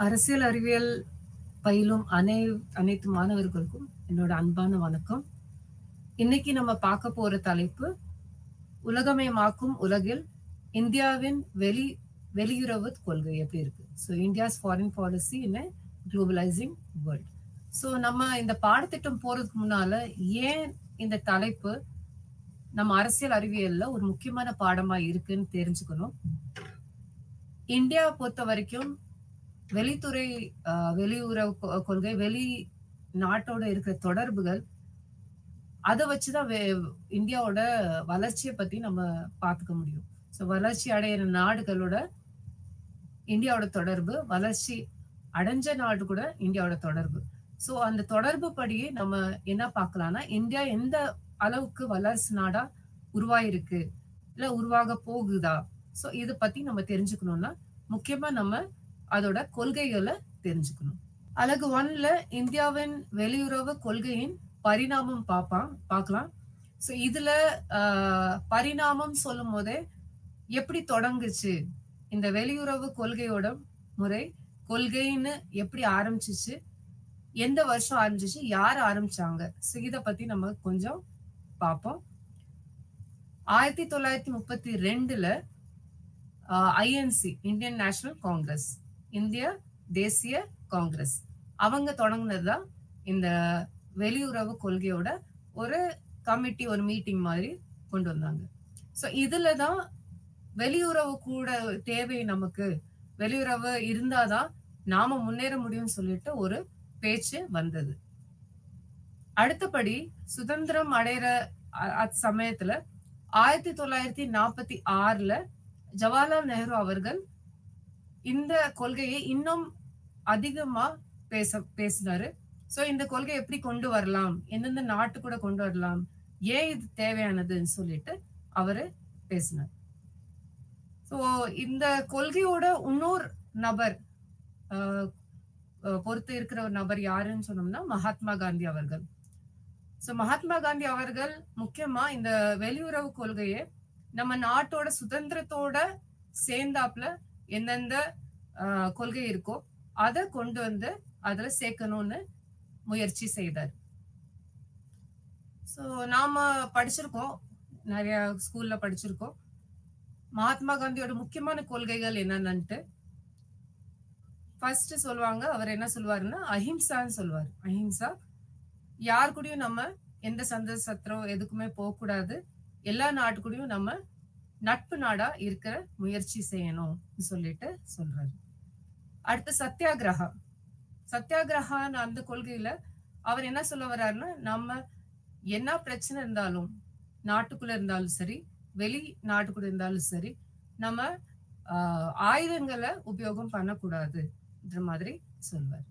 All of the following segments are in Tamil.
அரசியல் அறிவியல் பயிலும் அனைத்து மாணவர்களுக்கும் என்னோட அன்பான வணக்கம். இன்னைக்கு நம்ம பார்க்க போற தலைப்பு உலகமயமாக்கும் உலகில் இந்தியாவின் வெளியுறவு கொள்கை எப்படி இருக்கு. So India's foreign policy in globalising world. So நம்ம இந்த பாடத்திட்டம் போறதுக்கு முன்னால ஏன் இந்த தலைப்பு நம்ம அரசியல் அறிவியல்ல ஒரு முக்கியமான பாடமா இருக்குன்னு தெரிஞ்சுக்கணும். இந்தியா பொறுத்த வரைக்கும் வெளித்துறை வெளியுறவு கொள்கை, வெளி நாட்டோட இருக்கிற தொடர்புகள், அதை வச்சுதான் இந்தியாவோட வளர்ச்சியை பத்தி நம்ம பார்த்துக்க முடியும். ஸோ வளர்ச்சி அடையிற நாடுகளோட இந்தியாவோட தொடர்பு, வளர்ச்சி அடைஞ்ச நாடு கூட இந்தியாவோட தொடர்பு. ஸோ அந்த தொடர்பு படியே நம்ம என்ன பார்க்கலாம்னா, இந்தியா எந்த அளவுக்கு வளர்ச்சி நாடா உருவாயிருக்கு, இல்ல உருவாக போகுதா. ஸோ இதை பத்தி நம்ம தெரிஞ்சுக்கணும்னா முக்கியமா நம்ம அதோட கொள்கைகளை தெரிஞ்சுக்கணும். அலகு 1ல இந்தியாவின் வெளியுறவு கொள்கையின் பரிணாமம் பார்க்கலாம். ஸோ இதுல பரிணாமம் சொல்லும் போதே எப்படி தொடங்குச்சு, இந்த வெளியுறவு கொள்கையோட முறை, கொள்கைன்னு எப்படி ஆரம்பிச்சிச்சு, எந்த வருஷம் ஆரம்பிச்சிச்சு, யார் ஆரம்பிச்சாங்க, ஸோ இதை பத்தி நம்ம கொஞ்சம் பார்ப்போம். 1932ல ஐஎன்சி, இந்தியன் நேஷனல் காங்கிரஸ், இந்திய தேசிய காங்கிரஸ், அவங்க தொடங்கினதுதான் இந்த வெளியுறவு கொள்கையோட ஒரு கமிட்டி, ஒரு மீட்டிங் மாதிரி கொண்டு வந்தாங்க. ஸோ இதுலதான் வெளியுறவு கூட தேவை, நமக்கு வெளியுறவு இருந்தாதான் நாம முன்னேற முடியும்னு சொல்லிட்டு ஒரு பேச்சு வந்தது. அடுத்தபடி சுதந்திரம் அடைகிற சமயத்துல 1946ல ஜவஹர்லால் நேரு அவர்கள் இந்த கொள்கையை இன்னும் அதிகமா பேசினாரு. சோ இந்த கொள்கை எப்படி கொண்டு வரலாம், எந்தெந்த நாட்டு கூட கொண்டு வரலாம், ஏன் இது தேவையானதுன்னு சொல்லிட்டு அவரு பேசினார். ஸோ இந்த கொள்கையோட இன்னொரு நபர் பொறுத்து இருக்கிற ஒரு நபர் யாருன்னு சொன்னோம்னா மகாத்மா காந்தி அவர்கள். ஸோ மகாத்மா காந்தி அவர்கள் முக்கியமா இந்த வெளியுறவு கொள்கையை நம்ம நாட்டோட சுதந்திரத்தோட சேர்ந்தாப்புல எந்தெந்த கொள்கை இருக்கோ அதை கொண்டு வந்து அதுல சேர்க்கணும்னு முயற்சி செய்தார். ஸோ நாம படிச்சிருக்கோம், நிறைய ஸ்கூல்ல படிச்சிருக்கோம் மகாத்மா காந்தியோட முக்கியமான கொள்கைகள் என்னன்னுட்டு. ஃபர்ஸ்ட் சொல்லுவாங்க, அவர் என்ன சொல்லுவாருன்னா அஹிம்சான்னு சொல்லுவார். அஹிம்சா, யார் கூடயும் நம்ம எந்த சண்டை சத்திரம் எதுக்குமே போகக்கூடாது, எல்லா நாட்டு கூடயும் நம்ம நட்பு நாடா இருக்கிற முயற்சி செய்யணும் சொல்லிட்டு சொல்றாரு. அடுத்து சத்தியாகிரகா. சத்தியாகிரகான்னு அந்த கொள்கையில அவர் என்ன சொல்ல வர்றாருன்னா, நம்ம என்ன பிரச்சனை இருந்தாலும், நாட்டுக்குள்ள இருந்தாலும் சரி, வெளி நாட்டுக்குள்ள இருந்தாலும் சரி, நம்ம ஆயுதங்களை உபயோகம் பண்ணக்கூடாதுன்ற மாதிரி சொல்வார்.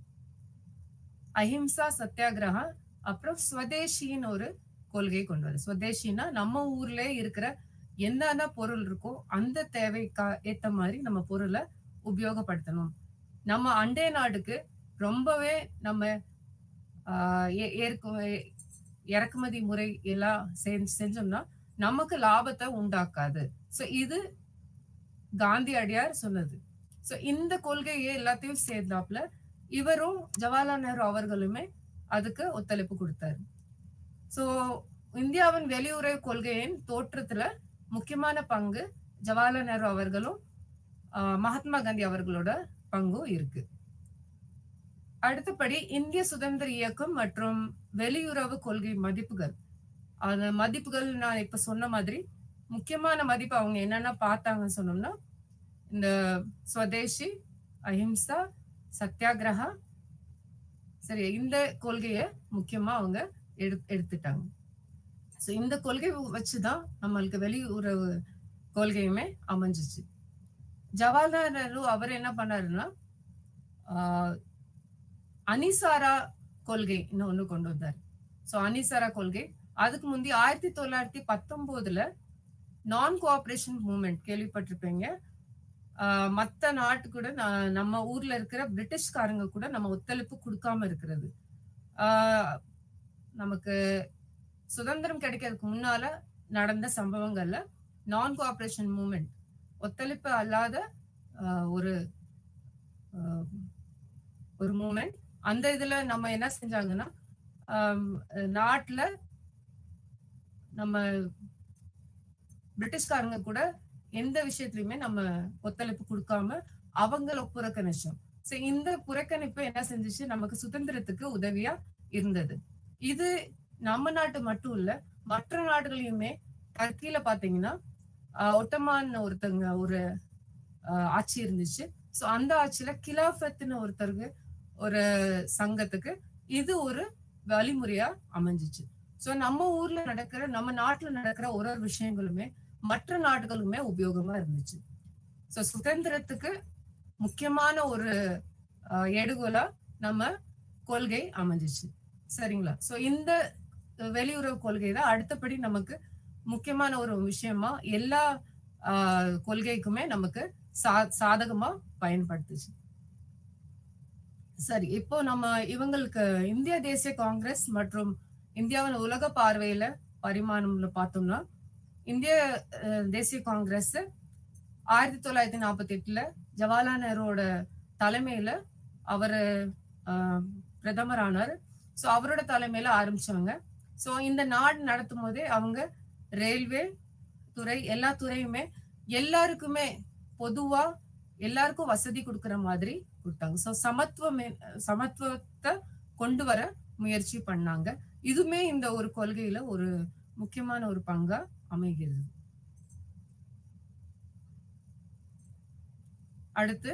அஹிம்சா, சத்தியாகிரகா. அப்புறம் ஸ்வதேசின்னு ஒரு கொள்கை கொண்டு வர. ஸ்வதேசின்னா நம்ம ஊர்ல இருக்கிற என்னென்ன பொருள் இருக்கோ அந்த தேவைக்கா ஏத்த மாதிரி நம்ம பொருளை உபயோகப்படுத்தணும். நம்ம அண்டை நாடுக்கு ரொம்பவே நம்ம இறக்குமதி முறை எல்லாம் செஞ்சோம்னா நமக்கு லாபத்தை உண்டாக்காது. ஸோ இது காந்தி அடியார் சொன்னது. ஸோ இந்த கொள்கையை எல்லாத்தையும் சேர்ந்தாப்புல இவரும் ஜவஹர்லால் நேரு அவர்களுமே அதுக்கு ஒத்துழைப்பு கொடுத்தாரு. ஸோ இந்தியாவின் வெளியுறவு கொள்கையின் தோற்றத்துல முக்கியமான பங்கு ஜவஹர்லால் நேரு அவர்களும் மகாத்மா காந்தி அவர்களோட பங்கும் இருக்கு. அடுத்தபடி இந்திய சுதந்திர இயக்கம் மற்றும் வெளியுறவு கொள்கை மதிப்புகள். அந்த மதிப்புகள் நான் இப்ப சொன்ன மாதிரி முக்கியமான மதிப்பு அவங்க என்னென்ன பார்த்தாங்கன்னு சொன்னோம்னா, இந்த ஸ்வதேசி, அஹிம்சா, சத்தியாகிரகா, சரி, இந்த கொள்கைய முக்கியமா அவங்க எடுத்துட்டாங்க. ஸோ இந்த கொள்கை வச்சுதான் நம்மளுக்கு வெளியுறவு கொள்கையுமே அமைஞ்சிச்சு. ஜவஹர்லால் நேரு அவர் என்ன பண்ணாருன்னா அணிசாரா கொள்கை ஒண்ணு கொண்டு வந்தார். ஸோ அணிசாரா கொள்கை, அதுக்கு முந்தி 1919ல நான் கோஆபரேஷன் மூவ்மெண்ட் கேள்விப்பட்டிருப்பீங்க. மற்ற நாட்டு கூட நம்ம ஊர்ல இருக்கிற பிரிட்டிஷ்காரங்க கூட நம்ம ஒத்துழைப்பு கொடுக்காம இருக்கிறது. நமக்கு சுதந்திரம் கிடைக்கிறதுக்கு முன்னால நடந்த சம்பவங்கள்ல நான் கோஆபரேஷன் மூவ்மெண்ட், ஒத்துழைப்பு அல்லாத ஒரு ஒரு மூமெண்ட். அந்த இதுல நம்ம என்ன செஞ்சாங்கன்னா, நாட்டுல நம்ம பிரிட்டிஷ்காரங்க கூட எந்த விஷயத்திலயுமே நம்ம ஒத்துழைப்பு கொடுக்காம அவங்கள புறக்கணிச்சோம். இந்த புறக்கணிப்பு என்ன செஞ்சுச்சு, நமக்கு சுதந்திரத்துக்கு உதவியா இருந்தது. இது நம்ம நாட்டு மட்டும் இல்ல, மற்ற நாடுகளையுமே. டர்க்கில பாத்தீங்கன்னா ஒட்டமான் ஒருத்தங்க ஒரு ஆட்சி இருந்துச்சு. சோ அந்த ஆட்சியில கிலாஃபத்னு ஒருத்தருக்கு ஒரு சங்கத்துக்கு இது ஒரு வழிமுறையா அமைஞ்சிச்சு. சோ நம்ம ஊர்ல நடக்கிற, நம்ம நாட்டுல நடக்கிற ஒரு ஒரு விஷயங்களுமே மற்ற நாடுகளுமே உபயோகமா இருந்துச்சு. சோ சுதந்திரத்துக்கு முக்கியமான ஒரு எடுகோலா நம்ம கொள்கை அமைஞ்சிச்சு. சரிங்களா? சோ இந்த வெளியுறவு கொள்கை தான் அடுத்தபடி நமக்கு முக்கியமான ஒரு விஷயமா எல்லா கொள்கைக்குமே நமக்கு சாதகமா பயன்படுத்துச்சு. சரி, இப்போ நம்ம இவங்களுக்கு இந்திய தேசிய காங்கிரஸ் மற்றும் இந்தியாவின் உலக பார்வையில பரிமாணம்ல பார்த்தோம்னா, இந்திய தேசிய காங்கிரஸ் 1948ல ஜவஹர்லால் நேருவோட தலைமையில அவரு பிரதமர் ஆனார். சோ அவரோட தலைமையில ஆரம்பிச்சாங்க. சோ இந்த நாடு நடத்தும் போதே அவங்க ரயில்வே துறை, எல்லா துறையுமே எல்லாருக்குமே பொதுவா எல்லாருக்கும் வசதி கொடுக்கற மாதிரி கொடுத்தாங்க. சோ சமத்துவத்தை கொண்டு வர முயற்சி பண்ணாங்க. இதுமே இந்த ஒரு கொள்கையில ஒரு முக்கியமான ஒரு பங்கா அமைகிறது. அடுத்து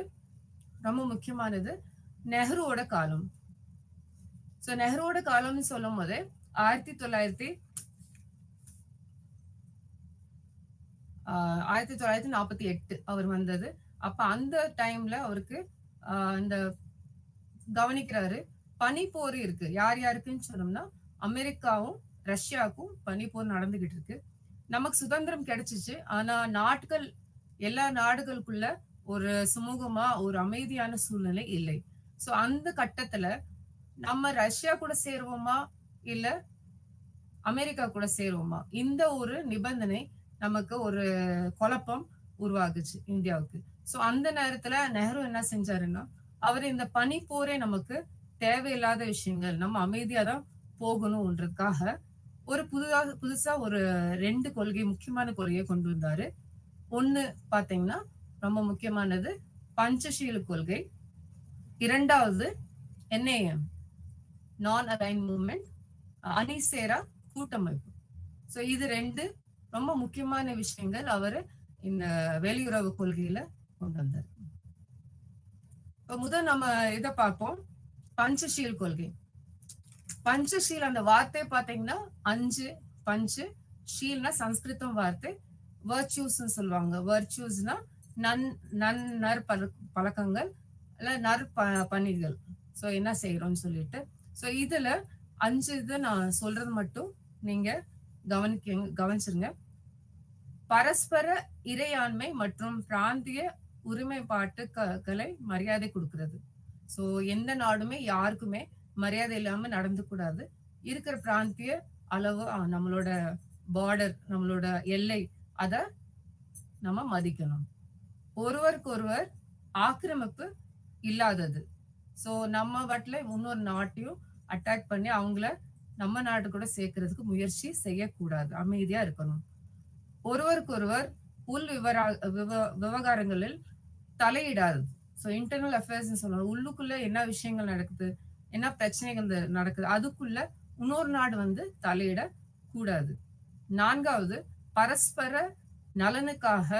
ரொம்ப முக்கியமானது நெஹ்ருவோட காலம். சோ நெஹ்ருவோட காலம்னு சொல்லும் போது 1948 அவர் வந்தது. அப்ப அந்த டைம்ல அவருக்கு இந்த கவனிக்கிறாரு, பனிப்போர் இருக்கு. யார் யாருக்குன்னு சொன்னோம்னா அமெரிக்காவும் ரஷ்யாவுக்கும் பனிப்போர் நடந்துகிட்டு இருக்கு. நமக்கு சுதந்திரம் கிடைச்சிச்சு. ஆனா நாட்கள், எல்லா நாடுகளுக்குள்ள ஒரு சுமூகமா ஒரு அமைதியான சூழ்நிலை இல்லை. சோ அந்த கட்டத்துல நம்ம ரஷ்யா கூட சேருவோமா இல்ல அமெரிக்கா கூட சேருவோமா, இந்த ஒரு நிபந்தனை நமக்கு ஒரு குழப்பம் உருவாகுச்சு இந்தியாவுக்கு. சோ அந்த நேரத்துல நெஹ்ரு என்ன செஞ்சாருன்னா, அவர் இந்த பனிப்போரே நமக்கு தேவையில்லாத விஷயங்கள், நம்ம அமைதியா தான் போகணும்ன்றதுக்காக ஒரு புதுசா ஒரு 2 கொள்கை, முக்கியமான கொள்கையை கொண்டு வந்தாரு. ஒண்ணு பாத்தீங்கன்னா ரொம்ப முக்கியமானது பஞ்சஷீல கொள்கை. இரண்டாவது NAM, நான் அலைன் மூவ்மெண்ட், அணிசேரா கூட்டமைப்பு. சோ இது 2 ரொம்ப முக்கியமான விஷயங்கள் அவரு இந்த வெளியுறவு கொள்கையில கொண்டு வந்தார். இப்ப முதல் நம்ம இத பார்ப்போம், பஞ்சஷீல் கொள்கை. பஞ்சஷீல் அந்த வார்த்தை பாத்தீங்கன்னா 5 பஞ்சு, ஷீல்னா சம்ஸ்கிருதம் வார்த்தை, வர்ச்சூஸ் சொல்லுவாங்க. வர்ச்சூஸ்னா நர் பழக்கங்கள் இல்ல நர் பணிகள். சோ என்ன செய்யறோம்னு சொல்லிட்டு, சோ இதுல 5 இது நான் சொல்றது மட்டும் நீங்க கவனிச்சிருங்க. பரஸ்பர இறையாண்மை மற்றும் பிராந்திய உரிமைப்பாட்டுகளை மரியாதை கொடுக்கிறது. சோ எந்த நாடுமே யாருக்குமே மரியாதை இல்லாம நடந்து கூடாது. இருக்கிற பிராந்திய அளவு, நம்மளோட பார்டர், நம்மளோட எல்லை, அத நம்ம மதிக்கணும். ஒருவருக்கு ஒருவர் ஆக்கிரமிப்பு இல்லாதது. சோ நம்ம வாட்டில இன்னொரு நாட்டையும் அட்டாக் பண்ணி அவங்கள நம்ம நாட்டு கூட சேர்க்கறதுக்கு முயற்சி செய்யக்கூடாது. அமைதியா இருக்கணும். ஒருவருக்கு ஒருவர் உள் விவகாரங்களில் தலையிடாது. சோ இன்டர்னல் அஃபேர்ஸ் சொல்லணும். உள்ளுக்குள்ள என்ன விஷயங்கள் நடக்குது, என்ன பிரச்சனைகள் நடக்குது, அதுக்குள்ள இன்னொரு நாடு தலையிட கூடாது. 4வது, பரஸ்பர நலனுக்காக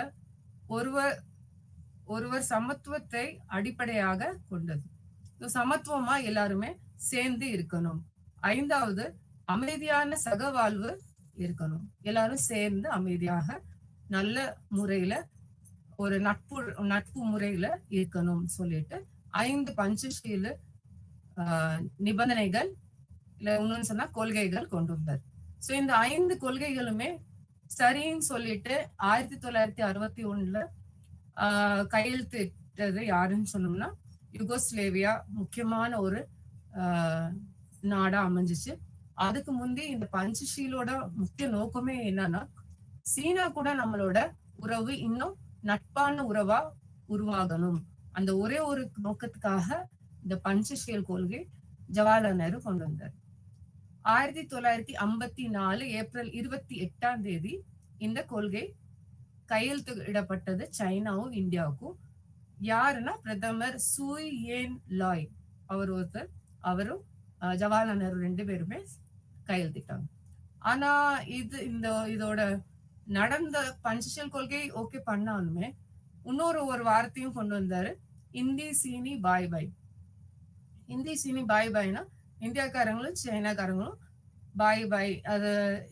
ஒருவர் சமத்துவத்தை அடிப்படையாக கொண்டது. சமத்துவமா எல்லாருமே சேர்ந்து இருக்கணும். 5வது, அமைதியான சகவாழ்வு இருக்கணும். எல்லாரும் சேர்ந்து அமைதியாக நல்ல முறையில ஒரு நட்பு முறையில இருக்கணும் சொல்லிட்டு 5 பஞ்சஷீல நிபந்தனைகள், இல்ல இன்னொன்னு சொன்னா கொள்கைகள் கொண்டு வந்தார். சோ இந்த 5 கொள்கைகளுமே சரின்னு சொல்லிட்டு 1961ல கையெழுத்திட்டது யாருன்னு சொன்னோம்னா யுகோஸ்லேவியா முக்கியமான ஒரு நாடா அமைஞ்சிச்சு. அதுக்கு முந்தி இந்த பஞ்சஷீலோட முக்கிய நோக்கமே என்னன்னா, சீனா கூட நம்மளோட உறவு இன்னும் நட்பான உறவா உருவாகணும். அந்த ஒரே ஒரு நோக்கத்துக்காக இந்த பஞ்சஷீல் கொள்கை ஜவஹர்லால் நேரு கொண்டு வந்தார். 1954 ஏப்ரல் 28 இந்த கொள்கை கையெழுத்திடப்பட்டது சைனாவும் இந்தியாவுக்கும். யாருன்னா பிரதமர் சூய் ஏன் லாய் அவர் ஒருத்தர், அவரும் ஜவஹர்லால் நேரு 2 பேருமே கையெழுத்திட்டாங்க. ஆனா இதோட நடந்த பஞ்சஷீல் கொள்கை ஓகே பண்ணாலுமே ஒரு வார்த்தையும் கொண்டு வந்தாரு, இந்தி சீனி பாய் பாய். இந்தி சீனி பாய் பாய்னா இந்தியாக்காரங்களும் சைனாக்காரங்களும் பாய் பாய், அது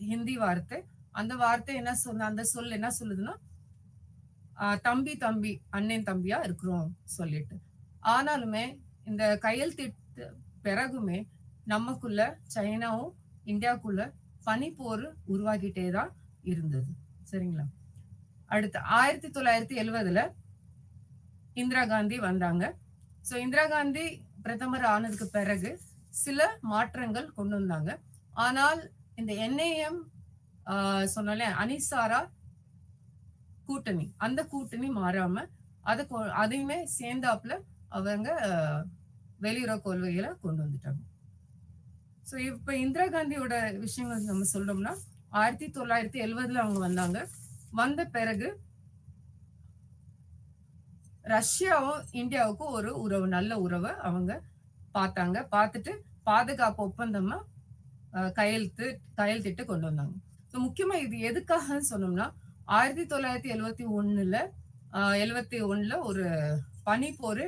ஹிந்தி வார்த்தை. அந்த வார்த்தை என்ன அந்த சொல் என்ன சொல்லுதுன்னா தம்பி தம்பி அண்ணன் தம்பியா இருக்கிறோம் சொல்லிட்டு. ஆனாலுமே இந்த கையெழுத்திட்ட பிறகுமே நமக்குள்ள சைனாவும் இந்தியாவுக்குள்ள பனிப்போர் உருவாகிட்டே தான் இருந்தது. சரிங்களா? அடுத்து 1970 இந்திரா காந்தி வந்தாங்க. சோ இந்திரா காந்தி பிரதமர் ஆனதுக்கு பிறகு சில மாற்றங்கள் கொண்டு வந்தாங்க. ஆனால் இந்த NAM சொன்னாலே அணிசாரா கூட்டணி, அந்த கூட்டணி மாறாம அதையுமே சேர்ந்தாப்புல அவங்க வெளியுறவு கொள்கைகளை கொண்டு வந்துட்டாங்க. சோ இப்ப இந்திரா காந்தியோட விஷயங்கள் நம்ம சொல்றோம்னா 1970 அவங்க வந்தாங்க. வந்த பிறகு ரஷ்யாவும் இந்தியாவுக்கும் ஒரு உறவு, நல்ல உறவை அவங்க பார்த்தாங்க. பார்த்துட்டு பாதுகாப்பு ஒப்பந்தமா கையெழுத்திட்டு கொண்டு வந்தாங்க. முக்கியமா இது எதுக்காக சொன்னோம்னா 1971 ஒரு பனிப்போர்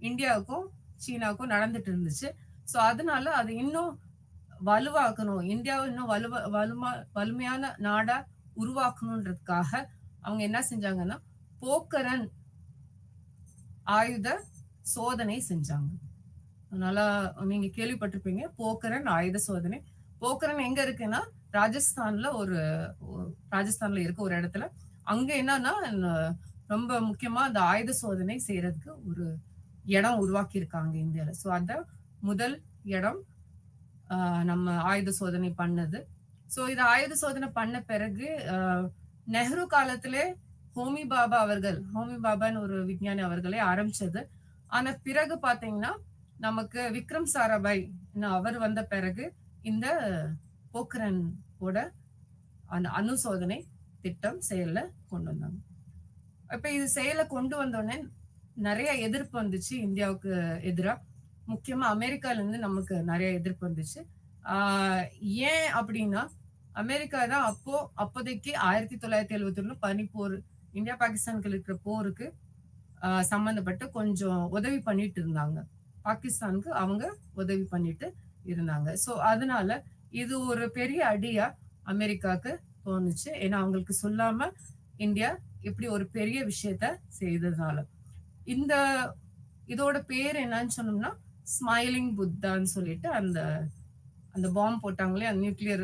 இந்தியாவுக்கும் சீனாவுக்கும் நடந்துட்டு இருந்துச்சு. சோ அதனால அது இன்னும் வலுவாக்கணும், இந்தியாவை இன்னும் வலிமையான நாடா உருவாக்கணும்ன்றதுக்காக அவங்க என்ன செஞ்சாங்கன்னா போக்கரன் ஆயுத சோதனை செஞ்சாங்க. அதனால நீங்க கேள்விப்பட்டிருப்பீங்க போக்கரன் ஆயுத சோதனை. போக்கரன் எங்க இருக்குன்னா ராஜஸ்தான்ல இருக்க ஒரு இடத்துல. அங்க என்னன்னா ரொம்ப முக்கியமா அந்த ஆயுத சோதனை செய்யறதுக்கு ஒரு இடம் உருவாக்கி இருக்காங்க இந்தியால. சோ அந்த முதல் இடம் நம்ம ஆயுத சோதனை பண்ணது. சோ இது ஆயுத சோதனை பண்ண பிறகு நெஹ்ரு காலத்திலே ஹோமி பாபான்னு ஒரு விஞ்ஞானி அவர்களே ஆரம்பிச்சது. ஆனா பிறகு பாத்தீங்கன்னா நமக்கு விக்ரம் சாராபாய் அவர் வந்த பிறகு இந்த போக்ரனோட அந்த அணுசோதனை திட்டம் செயல்ல கொண்டு வந்தாங்க. இப்ப இது செயல கொண்டு வந்தோடனே நிறைய எதிர்ப்பு வந்துச்சு இந்தியாவுக்கு எதிராக. முக்கியமா அமெரிக்கால இருந்து நமக்கு நிறைய எதிர்ப்பு வந்துச்சு. ஏன் அப்படின்னா அமெரிக்கா தான் அப்போதைக்கு 1971 பனிப்போர், இந்தியா பாகிஸ்தானுக்கு இருக்கிற போருக்கு சம்பந்தப்பட்டு கொஞ்சம் உதவி பண்ணிட்டு இருந்தாங்க. பாகிஸ்தானுக்கு அவங்க உதவி பண்ணிட்டு இருந்தாங்க. சோ அதனால இது ஒரு பெரிய அடியா அமெரிக்காவுக்கு தோணுச்சு. ஏன்னா அவங்களுக்கு சொல்லாம இந்தியா இப்படி ஒரு பெரிய விஷயத்த செய்ததுனால. இதோட பேர் என்னன்னு சொன்னோம்னா ஸ்மைலிங் புத்தான்னு சொல்லிட்டு அந்த பாம்பு போட்டாங்களே, அந்த நியூக்ளியர்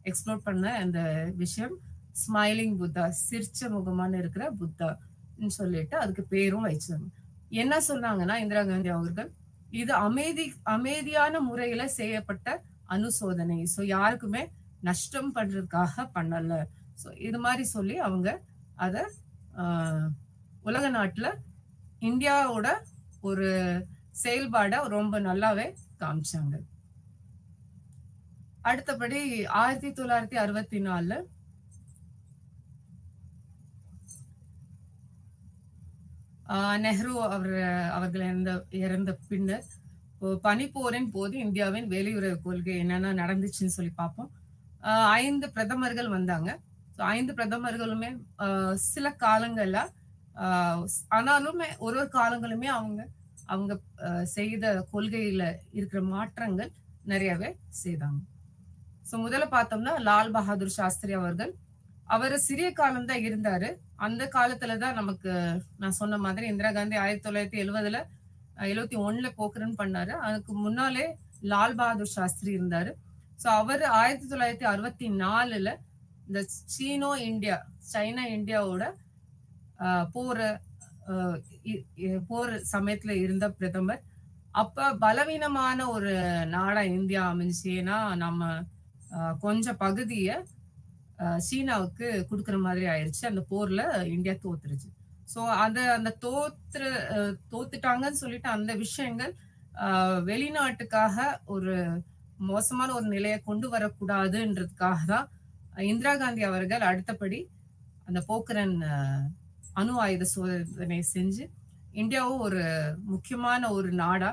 எக்ஸ்ப்ளோர் பண்ண அந்த விஷயம் ஸ்மைலிங் புத்தா, சிரிச்ச முகமான இருக்கிற புத்தான்னு சொல்லிட்டு அதுக்கு பேரும் வச்சாங்க. என்ன சொன்னாங்கன்னா இந்திரா காந்தி அவர்கள், இது அமைதியான முறையில செய்யப்பட்ட அணுசோதனை, சோ யாருக்குமே நஷ்டம் பண்றதுக்காக பண்ணல. சோ இது மாதிரி சொல்லி அவங்க அத உலக நாட்டுல இந்தியாவோட ஒரு செயல்பாட ரொம்ப நல்லாவே காமிச்சாங்க. அடுத்தபடி 1964 நெஹ்ரு அவர்கள் இறந்த பின்னர் பனிப்போரின் போது இந்தியாவின் வெளியுறவு கொள்கை என்னென்ன நடந்துச்சுன்னு சொல்லி பார்ப்போம். 5 பிரதமர்கள் வந்தாங்க. 5 பிரதமர்களுமே சில காலங்கள்ல ஆனாலுமே ஒரு காலங்களுமே அவங்க செய்த கொள்கையில இருக்கிற மாற்றங்கள் நிறையவே செய்தாங்க. சோ முதல்ல பார்த்தோம்னா லால் பகதூர் சாஸ்திரி அவர் சிறிய காலம் தான் இருந்தாரு. அந்த காலத்துலதான் நமக்கு நான் சொன்ன மாதிரி இந்திரா காந்தி 1971 போக்ரன் பண்ணாரு. அதுக்கு முன்னாலே லால் பகதூர் சாஸ்திரி இருந்தாரு. சோ அவர் 1964 இந்த சைனா இந்தியாவோட போர் சமயத்துல இருந்த பிரதமர். அப்ப பலவீனமான ஒரு நாடா இந்தியா அமைஞ்சு, ஏன்னா நம்ம கொஞ்சம் பகுதிய சீனாவுக்கு குடுக்குற மாதிரி ஆயிடுச்சு. அந்த போர்ல இந்தியா தோத்துருச்சு. சோ அந்த அந்த தோத்துட்டாங்கன்னு சொல்லிட்டு அந்த விஷயங்கள் வெளிநாட்டுக்காக ஒரு மோசமான ஒரு நிலையை கொண்டு வரக்கூடாதுன்றதுக்காக தான் இந்திரா காந்தி அவர்கள் அடுத்தபடி அந்த போக்ரன் அணு ஆயுத சோதனை செஞ்சு இந்தியாவும் ஒரு முக்கியமான ஒரு நாடா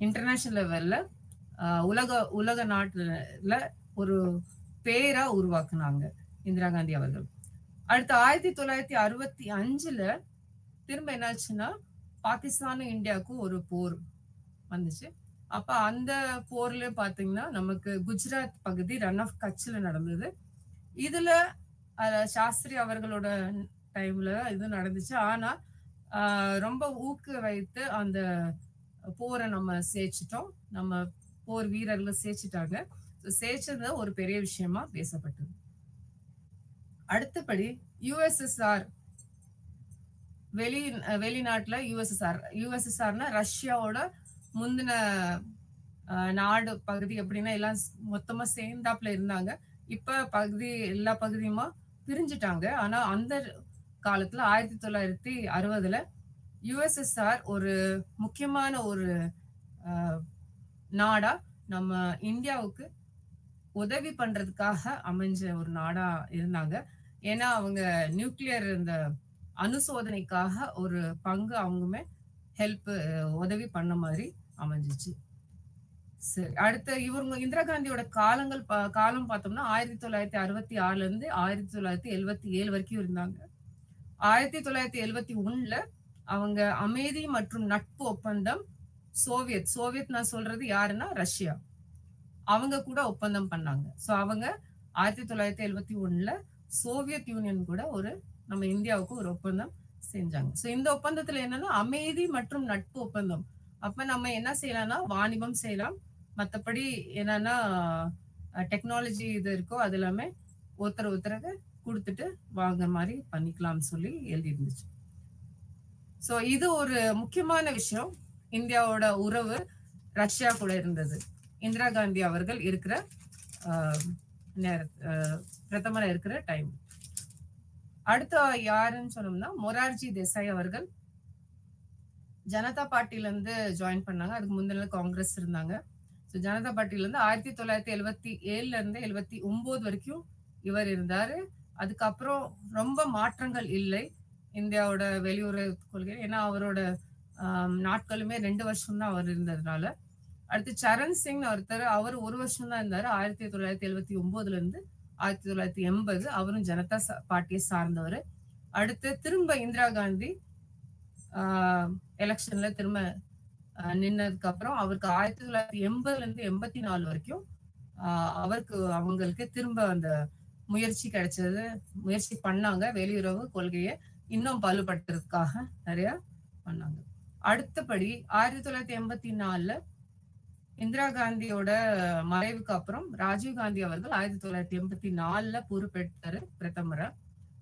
இன்டர்நேஷனல் லெவல்ல உலக உலக நாட்டுல ஒரு பேரா உருவாக்குனாங்க இந்திரா காந்தி அவர்கள். அடுத்து 1965ல திரும்ப என்னாச்சுன்னா பாகிஸ்தானும் இந்தியாவுக்கும் ஒரு போர் வந்துச்சு. அப்ப அந்த போர்ல பாத்தீங்கன்னா நமக்கு குஜராத் பகுதி ரன் ஆஃப் கட்ச்ல நடந்தது. இதுல சாஸ்திரி அவர்களோட டைம்ல இது நடந்துச்சு. ஆனா ரொம்ப ஊக்க வைத்து அந்த போரை நம்ம சேர்ச்சிட்டோம். நம்ம போர் வீரர்கள் சேர்ச்சிட்டாங்க. சேர்ச்சது ஒரு பெரிய விஷயமா பேசப்பட்டது. அடுத்தபடி யுஎஸ்எஸ்ஆர் வெளிநாட்டுல யுஎஸ்எஸ்ஆர்னா ரஷ்யாவோட முந்தின நாடு பகுதி எப்படின்னா எல்லாம் மொத்தமா சேர்ந்தாப்புல இருந்தாங்க. இப்ப எல்லா பகுதியுமா பிரிஞ்சுட்டாங்க. ஆனா அந்த காலத்துல 1960ல யுஎஸ்எஸ்ஆர் ஒரு முக்கியமான ஒரு நாடா நம்ம இந்தியாவுக்கு உதவி பண்றதுக்காக அமைஞ்ச ஒரு நாடா இருந்தாங்க. ஏன்னா அவங்க நியூக்ளியர் இந்த அணுசோதனைக்காக ஒரு பங்கு அவங்களுமே உதவி பண்ண மாதிரி அமைஞ்சிச்சு. சரி, அடுத்த இவங்க இந்திரா காந்தியோட காலம் பார்த்தோம்னா 1966ல இருந்து 1977 வரைக்கும் இருந்தாங்க. 1971ல அவங்க அமைதி மற்றும் நட்பு ஒப்பந்தம் சோவியத் நான் சொல்றது யாருன்னா ரஷ்யா, அவங்க கூட ஒப்பந்தம் பண்ணாங்க. சோ அவங்க 1971ல சோவியத் யூனியன் கூட நம்ம இந்தியாவுக்கு ஒரு ஒப்பந்தம் செஞ்சாங்க. சோ இந்த ஒப்பந்தத்துல என்னன்னா அமைதி மற்றும் நட்பு ஒப்பந்தம். அப்ப நம்ம என்ன செய்யலாம்னா வாணிபம் செய்யலாம். மத்தபடி என்னன்னா டெக்னாலஜி இது இருக்கோ அது எல்லாமே ஒருத்தருக்கு கொடுத்துட்டு வாங்குற மாதிரி பண்ணிக்கலாம்னு சொல்லி எழுதி இருந்துச்சு. சோ இது ஒரு முக்கியமான விஷயம். இந்தியாவோட உறவு ரஷ்யா கூட இருந்தது இந்திரா காந்தி அவர்கள் இருக்கிற பிரதமரா இருக்கிற டைம். அடுத்த யாருன்னு சொன்னோம்னா மொரார்ஜி தேசாய் அவர்கள் ஜனதா பார்ட்டில இருந்து ஜாயின் பண்ணாங்க. அதுக்கு முந்தின காங்கிரஸ் இருந்தாங்க. ஜனதா பார்ட்டில இருந்து 1977ல இருந்து 79 வரைக்கும் இவர் இருந்தாரு. அதுக்கப்புறம் ரொம்ப மாற்றங்கள் இல்லை இந்தியாவோட வெளியுறவு கொள்கை. ஏன்னா அவரோட நாட்களுமே 2 வருஷம் தான் அவர் இருந்ததுனால. அடுத்து சரண் சிங் ஒருத்தர், அவர் 1 வருஷம் தான் இருந்தாரு. 1979ல இருந்து 1980 அவரும் ஜனதா பார்ட்டியை சார்ந்தவர். அடுத்து திரும்ப இந்திரா காந்தி எலெக்ஷன்ல திரும்ப நின்னதுக்கு அப்புறம் அவருக்கு 1980ல இருந்து 84 வரைக்கும் அவங்களுக்கு திரும்ப அந்த முயற்சி பண்ணாங்க. வெளியுறவு கொள்கையை இன்னும் வலுப்படுத்துறதுக்காக நிறைய பண்ணாங்க. அடுத்தபடி 1984ல இந்திரா காந்தியோட மறைவுக்கு அப்புறம் ராஜீவ் காந்தி அவர்கள் 1984ல பொறுப்பேற்றாரு பிரதமரா.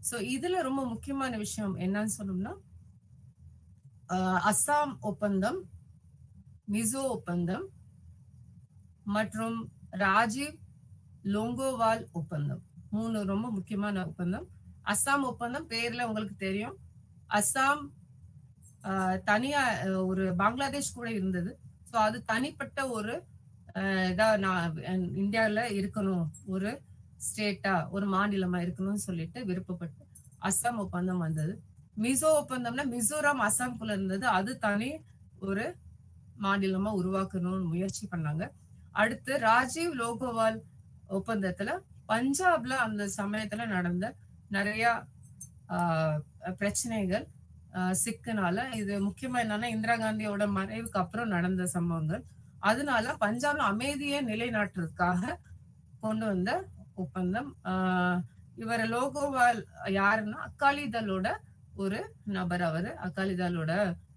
சோ இதுல ரொம்ப முக்கியமான விஷயம் என்னன்னு சொன்னோம்னா அஸ்ஸாம் ஒப்பந்தம், மிசோ ஒப்பந்தம் மற்றும் ராஜீவ் லோங்கோவால் ஒப்பந்தம் 3 ரொம்ப முக்கியமான ஒப்பந்தம். அஸ்ஸாம் ஒப்பந்தம் பேர்ல உங்களுக்கு தெரியும். அஸ்ஸாம் தனியா ஒரு பங்களாதேஷ் கூட இருந்தது. ஸோ அது தனிப்பட்ட ஒரு இதா நான் இந்தியாவில் இருக்கணும், ஒரு ஸ்டேட்டா ஒரு மாநிலமா இருக்கணும்னு சொல்லிட்டு விருப்பப்பட்டு அஸ்ஸாம் ஒப்பந்தம் வந்தது. மிசோ ஒப்பந்தம்னா மிசோராம் அஸ்ஸாம்குள்ள இருந்தது. அது தனி ஒரு மாநிலமா உருவாக்கணும்னு முயற்சி பண்ணாங்க. அடுத்து ராஜீவ் லோகோவால் ஒப்பந்தத்துல பஞ்சாப்ல அந்த சமயத்துல நடந்த நிறைய பிரச்சனைகள் சிக்கனால, இது முக்கியமா என்னன்னா இந்திரா காந்தியோட மறைவுக்கு அப்புறம் நடந்த சம்பவங்கள். அதனால பஞ்சாப்ல அமைதியை நிலைநாட்டுறதுக்காக கொண்டு வந்த ஒப்பந்தம். இவர் லோகோவால் யாருன்னா அகாலிதளோட ஒரு நபர். அவரு அகாலிதளோட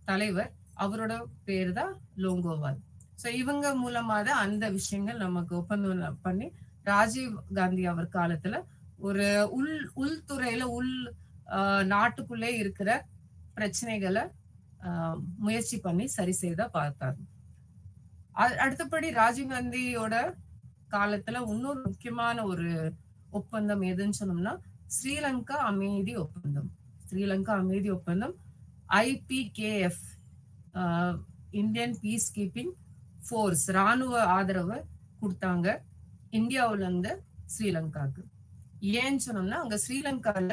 தலைவர். அவரோட பேரு தான் லோங்கோவால். சோ இவங்க மூலமா தான் அந்த விஷயங்கள் நமக்கு ஒப்பந்தம் பண்ணி ராஜீவ் காந்தி அவர் காலத்துல ஒரு உள்துறையில நாட்டுக்குள்ளே இருக்கிற பிரச்சனைகளை முயற்சி பண்ணி சரி செய்த பார்த்தாரு. அடுத்தபடி ராஜீவ் காந்தியோட காலத்துல இன்னொரு முக்கியமான ஒரு ஒப்பந்தம் எதுன்னு சொன்னோம்னா ஸ்ரீலங்கா அமைதி ஒப்பந்தம். ஸ்ரீலங்கா அமைதி ஒப்பந்தம் IPKF, Indian piece keeping force, ராணுவ ஆதரவை கொடுத்தாங்க இந்தியாவுல இருந்து ஸ்ரீலங்காக்கு. ஏன்னு சொன்னோம்னா அங்க ஸ்ரீலங்கால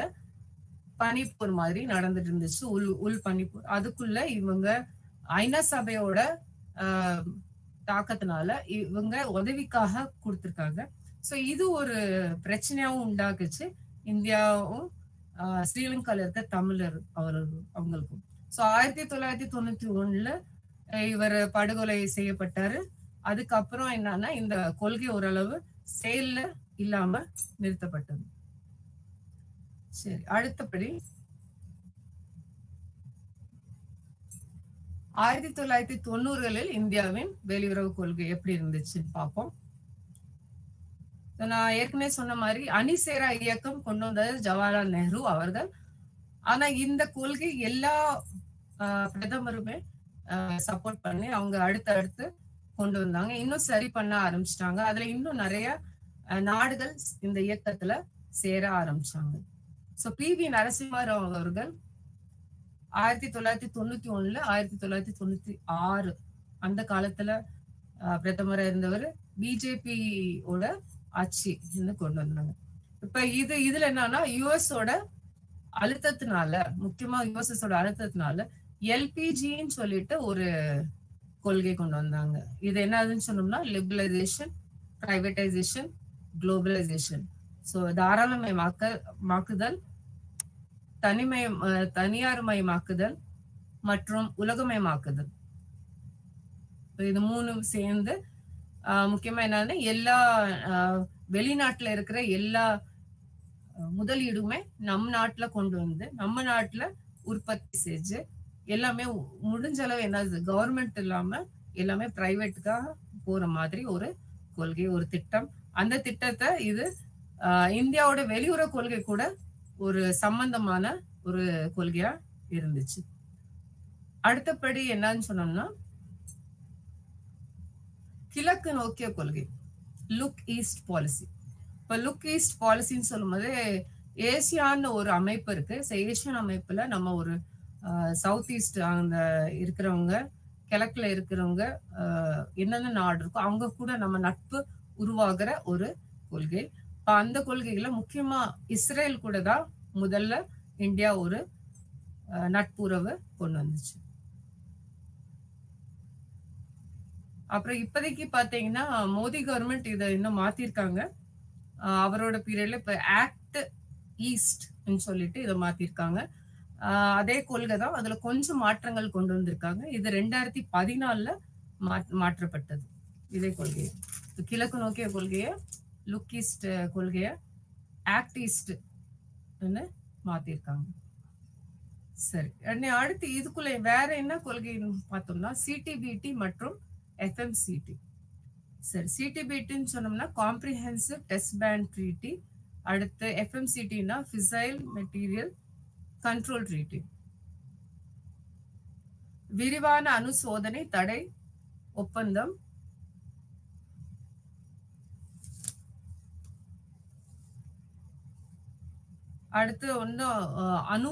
பனிப்போர் மாதிரி நடந்துட்டு இருந்துச்சு, உள் பனிப்போர். அதுக்குள்ள இவங்க ஐநா சபையோட தாக்கத்தினால இவங்க உதவிக்காக கொடுத்திருக்காங்க. சோ இது ஒரு பிரச்சனையாவும் உண்டாக்குச்சு இந்தியாவும் ஸ்ரீலங்கால இருக்க தமிழர் அவங்களுக்கும். சோ 1991 இவர் படுகொலை செய்யப்பட்டாரு. அதுக்கப்புறம் என்னன்னா இந்த கொள்கை ஓரளவு செயல்ல இல்லாம நிறுத்தப்பட்டது. சரி, அடுத்தபடி 1990களில் இந்தியாவின் வெளியுறவு கொள்கை எப்படி இருந்துச்சுன்னு பார்ப்போம். நான் ஏற்கனவே சொன்ன மாதிரி அணிசேரா இயக்கம் கொண்டு வந்தது ஜவஹர்லால் நேரு அவர்கள். ஆனா இந்த கொள்கை எல்லா பிரதமருமே சப்போர்ட் பண்ணி அவங்க அடுத்தடுத்து கொண்டு வந்தாங்க. இன்னும் சரி பண்ண ஆரம்பிச்சிட்டாங்க. அதுல இன்னும் நிறைய நாடுகள் இந்த இயக்கத்துல சேர ஆரம்பிச்சாங்க. சோ PV நரசிம்மராவ் அவர்கள் 1991 1996 அந்த காலத்துல பிரதமரா இருந்தவர் பிஜேபியோட ஆட்சி கொண்டு வந்தாங்க. இப்ப இதுல என்னன்னா யுஎஸோட அழுத்தத்தினால, முக்கியமா யுஎஸ்எஸோட அழுத்தத்தினால எல்பிஜின்னு சொல்லிட்டு ஒரு கொள்கை கொண்டு வந்தாங்க. இது என்னதுன்னு சொன்னோம்னா லிபரலைசேஷன், பிரைவேடைசேஷன், குளோபலைசேஷன். சோ தாராளமயமாக்குதல், தனியார்மயமாக்குதல் மற்றும் உலகமயமாக்குதல். இது மூணும் சேர்ந்து முக்கியமா என்னன்னா எல்லா வெளிநாட்டுல இருக்கிற எல்லா முதலீடுமே நம்ம நாட்டுல கொண்டு வந்து நம்ம நாட்டுல உற்பத்தி செஞ்சு எல்லாமே முடிஞ்ச அளவு என்னது கவர்மெண்ட் இல்லாம எல்லாமே பிரைவேட்டுக்காக போற மாதிரி ஒரு கொள்கை, ஒரு திட்டம். அந்த திட்டத்தை இது இந்தியாவோட வெளியுறவு கொள்கை கூட ஒரு சம்பந்தமான ஒரு கொள்கையா இருந்துச்சு. அடுத்தபடி என்னன்னு சொன்னோம்னா கிழக்கு நோக்கிய கொள்கை, லுக் ஈஸ்ட் பாலிசி. இப்ப லுக் ஈஸ்ட் பாலிசின்னு சொல்லும் போது ஏசியான்னு ஒரு அமைப்பு இருக்கு. ஏசியன் அமைப்புல நம்ம ஒரு சவுத் ஈஸ்ட் அந்த இருக்கிறவங்க, கிழக்குல இருக்கிறவங்க என்னென்ன நாடு இருக்கோ அவங்க கூட நம்ம நட்பு உருவாகிற ஒரு கொள்கை. அந்த கொள்கைகளை முக்கியமா இஸ்ரேல் கூட தான் முதல்ல இந்தியா ஒரு நட்புறவு கொண்டு வந்துச்சு. அப்புறம் இப்போதைக்கு பாத்தீங்கன்னா மோடி கவர்மெண்ட் இதை இன்னும் மாத்திருக்காங்க. அவரோட பீரியட்ல இப்ப ஆக்ட் ஈஸ்ட் சொல்லிட்டு இதை மாத்திருக்காங்க. அதே கொள்கை தான், அதுல கொஞ்சம் மாற்றங்கள் கொண்டு வந்திருக்காங்க. இது 2014 மாற்றப்பட்டது. இதே கொள்கையை கிழக்கு நோக்கிய கொள்கைய லுக் ஈஸ்ட் கொள்கைய ஆக்ட் ஈஸ்ட் மாத்திருக்காங்க. சரி, அடுத்து இதுக்குள்ள வேற என்ன கொள்கைன்னு பார்த்தோம்னா சிடிபிடி மற்றும் FMCT. சரி, சிடிபிடின்னு சொன்னோம்னா காம்ப்ரிஹென்சிவ் டெஸ்ட் பேன் ட்ரீட்டி. அடுத்து FMCTனா ஃபிசைல் மெட்டீரியல் கண்ட்ரோல் ட்ரீட்டி, விரிவான அணு சோதனை தடை ஒப்பந்தம். அடுத்து அணு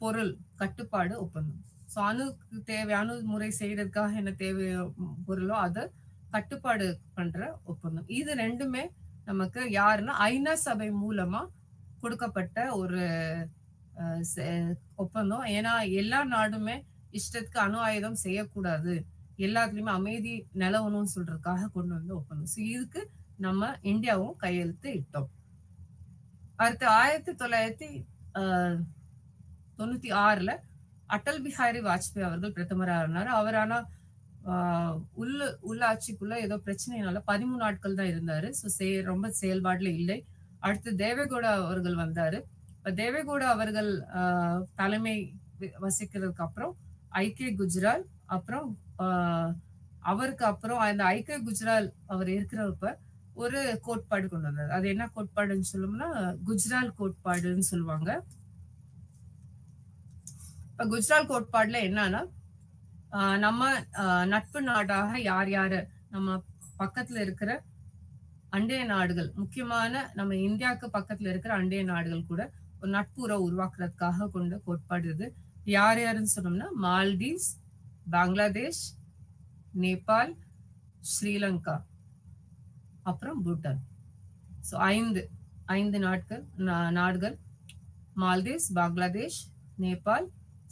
பொருள் கட்டுப்பாடு ஒப்பந்தம். ஸோ அணுக்கு அணு முறை செய்யறதுக்காக என்ன தேவை பொருளோ அதை கட்டுப்பாடு பண்ற ஒப்பந்தம். இது ரெண்டுமே நமக்கு யாருன்னா ஐநா சபை மூலமா கொடுக்கப்பட்ட ஒரு ஒப்பந்தம். ஏன்னா எல்லா நாடுமே இஷ்டத்துக்கு அணு ஆயுதம் செய்யக்கூடாது, எல்லாத்துலயுமே அமைதி நிலவணும்னு சொல்றதுக்காக கொண்டு வந்த ஒப்பந்தம். ஸோ இதுக்கு நம்ம இந்தியாவும் கையெழுத்து இட்டோம். அடுத்து 1996 அடல் பிஹாரி வாஜ்பாய் அவர்கள் பிரதமராக இருந்தார். அவர் ஆனா உள்ளாட்சிக்குள்ள ஏதோ பிரச்சனைனால 13 நாட்கள் தான் இருந்தாரு. ஸோ ரொம்ப செயல்பாடுல இல்லை. அடுத்து தேவேகவுடா அவர்கள் வந்தாரு. தேவேகவுடா அவர்கள் தலைமை வசிக்கிறதுக்கு அப்புறம் ஐக்கிய குஜரால், அப்புறம் அவருக்கு அப்புறம் அந்த ஐக்கிய குஜரால் அவர் இருக்கிறப்ப ஒரு கோட்பாடு கொண்டு வந்தார். அது என்ன கோட்பாடுன்னு சொல்லணும்னா குஜரால் கோட்பாடுன்னு சொல்லுவாங்க. இப்ப குஜரால் கோட்பாடுல என்னன்னா நம்ம நட்பு நாடாக யார் யாரு நம்ம பக்கத்துல இருக்கிற அண்டைய நாடுகள், முக்கியமான நம்ம இந்தியாவுக்கு பக்கத்துல இருக்கிற அண்டைய நாடுகள் கூட ஒரு நட்புறவு உருவாக்குறதுக்காக கொண்ட கோட்பாடு இது. யார் யாருன்னு சொன்னோம்னா மால்டீவ்ஸ், பங்களாதேஷ், நேபாள், ஸ்ரீலங்கா, அப்புறம் பூட்டான். ஸோ ஐந்து நாடுகள் மால்தீவ்ஸ், பங்களாதேஷ், நேபாள்,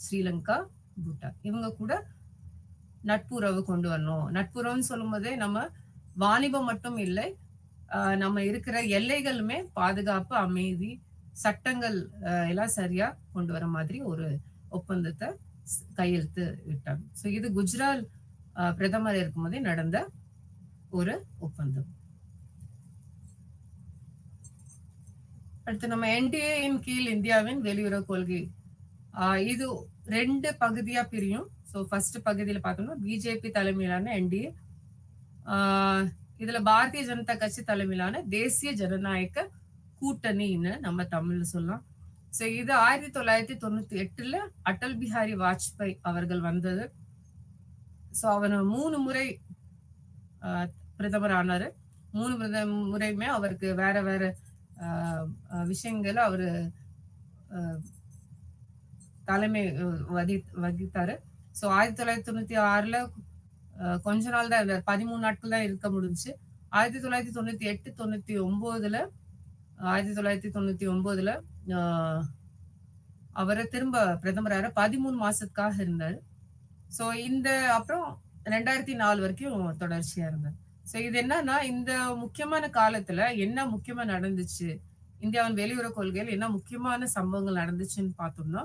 ஸ்ரீலங்கா, பூட்டான். இவங்க கூட நட்புறவு கொண்டு வரணும். நட்புறவுன்னு சொல்லும் போதே நம்ம வாணிபம் மட்டும் இல்லை, நம்ம இருக்கிற எல்லைகளுமே பாதுகாப்பு, அமைதி, சட்டங்கள் எல்லாம் சரியா கொண்டு வர மாதிரி ஒரு ஒப்பந்தத்தை கையெழுத்து விட்டாங்க. ஸோ இது குஜராத் பிரதமர் இருக்கும்போதே நடந்த ஒரு ஒப்பந்தம். அடுத்து நம்ம என்டிஏயின் கீழ் இந்தியாவின் வெளியுறவு கொள்கை, இது 2 பகுதியா பிரியும். ஸோ ஃபர்ஸ்ட் பகுதியில பார்த்தோம்னா பிஜேபி தலைமையிலான என்டிஏ, இதுல பாரதிய ஜனதா கட்சி தலைமையிலான தேசிய ஜனநாயக கூட்டணின்னு நம்ம தமிழ்ல சொல்லலாம். ஸோ இது 1998 அடல் பிஹாரி வாஜ்பாய் அவர்கள் வந்தது. ஸோ அவர் 3 முறை பிரதமர் ஆனாரு. 3 முறையுமே அவருக்கு வேற வேற விஷயங்களை அவரு தலைமை வகித்தாரு. ஸோ 1996 கொஞ்ச நாள் தான் இருந்தார், 13 நாட்கள் தான் இருக்க முடிஞ்சுச்சு. 1998-99 அவரை திரும்ப பிரதமராக 13 மாசத்துக்காக இருந்தாரு. ஸோ இந்த அப்புறம் 2004 வரைக்கும் தொடர்ச்சியா இருந்தார். ஸோ இது என்னன்னா, இந்த முக்கியமான காலத்துல என்ன முக்கியமா நடந்துச்சு, இந்தியாவின் வெளியுறவு கொள்கையில் என்ன முக்கியமான சம்பவங்கள் நடந்துச்சுன்னு பார்த்தோம்னா,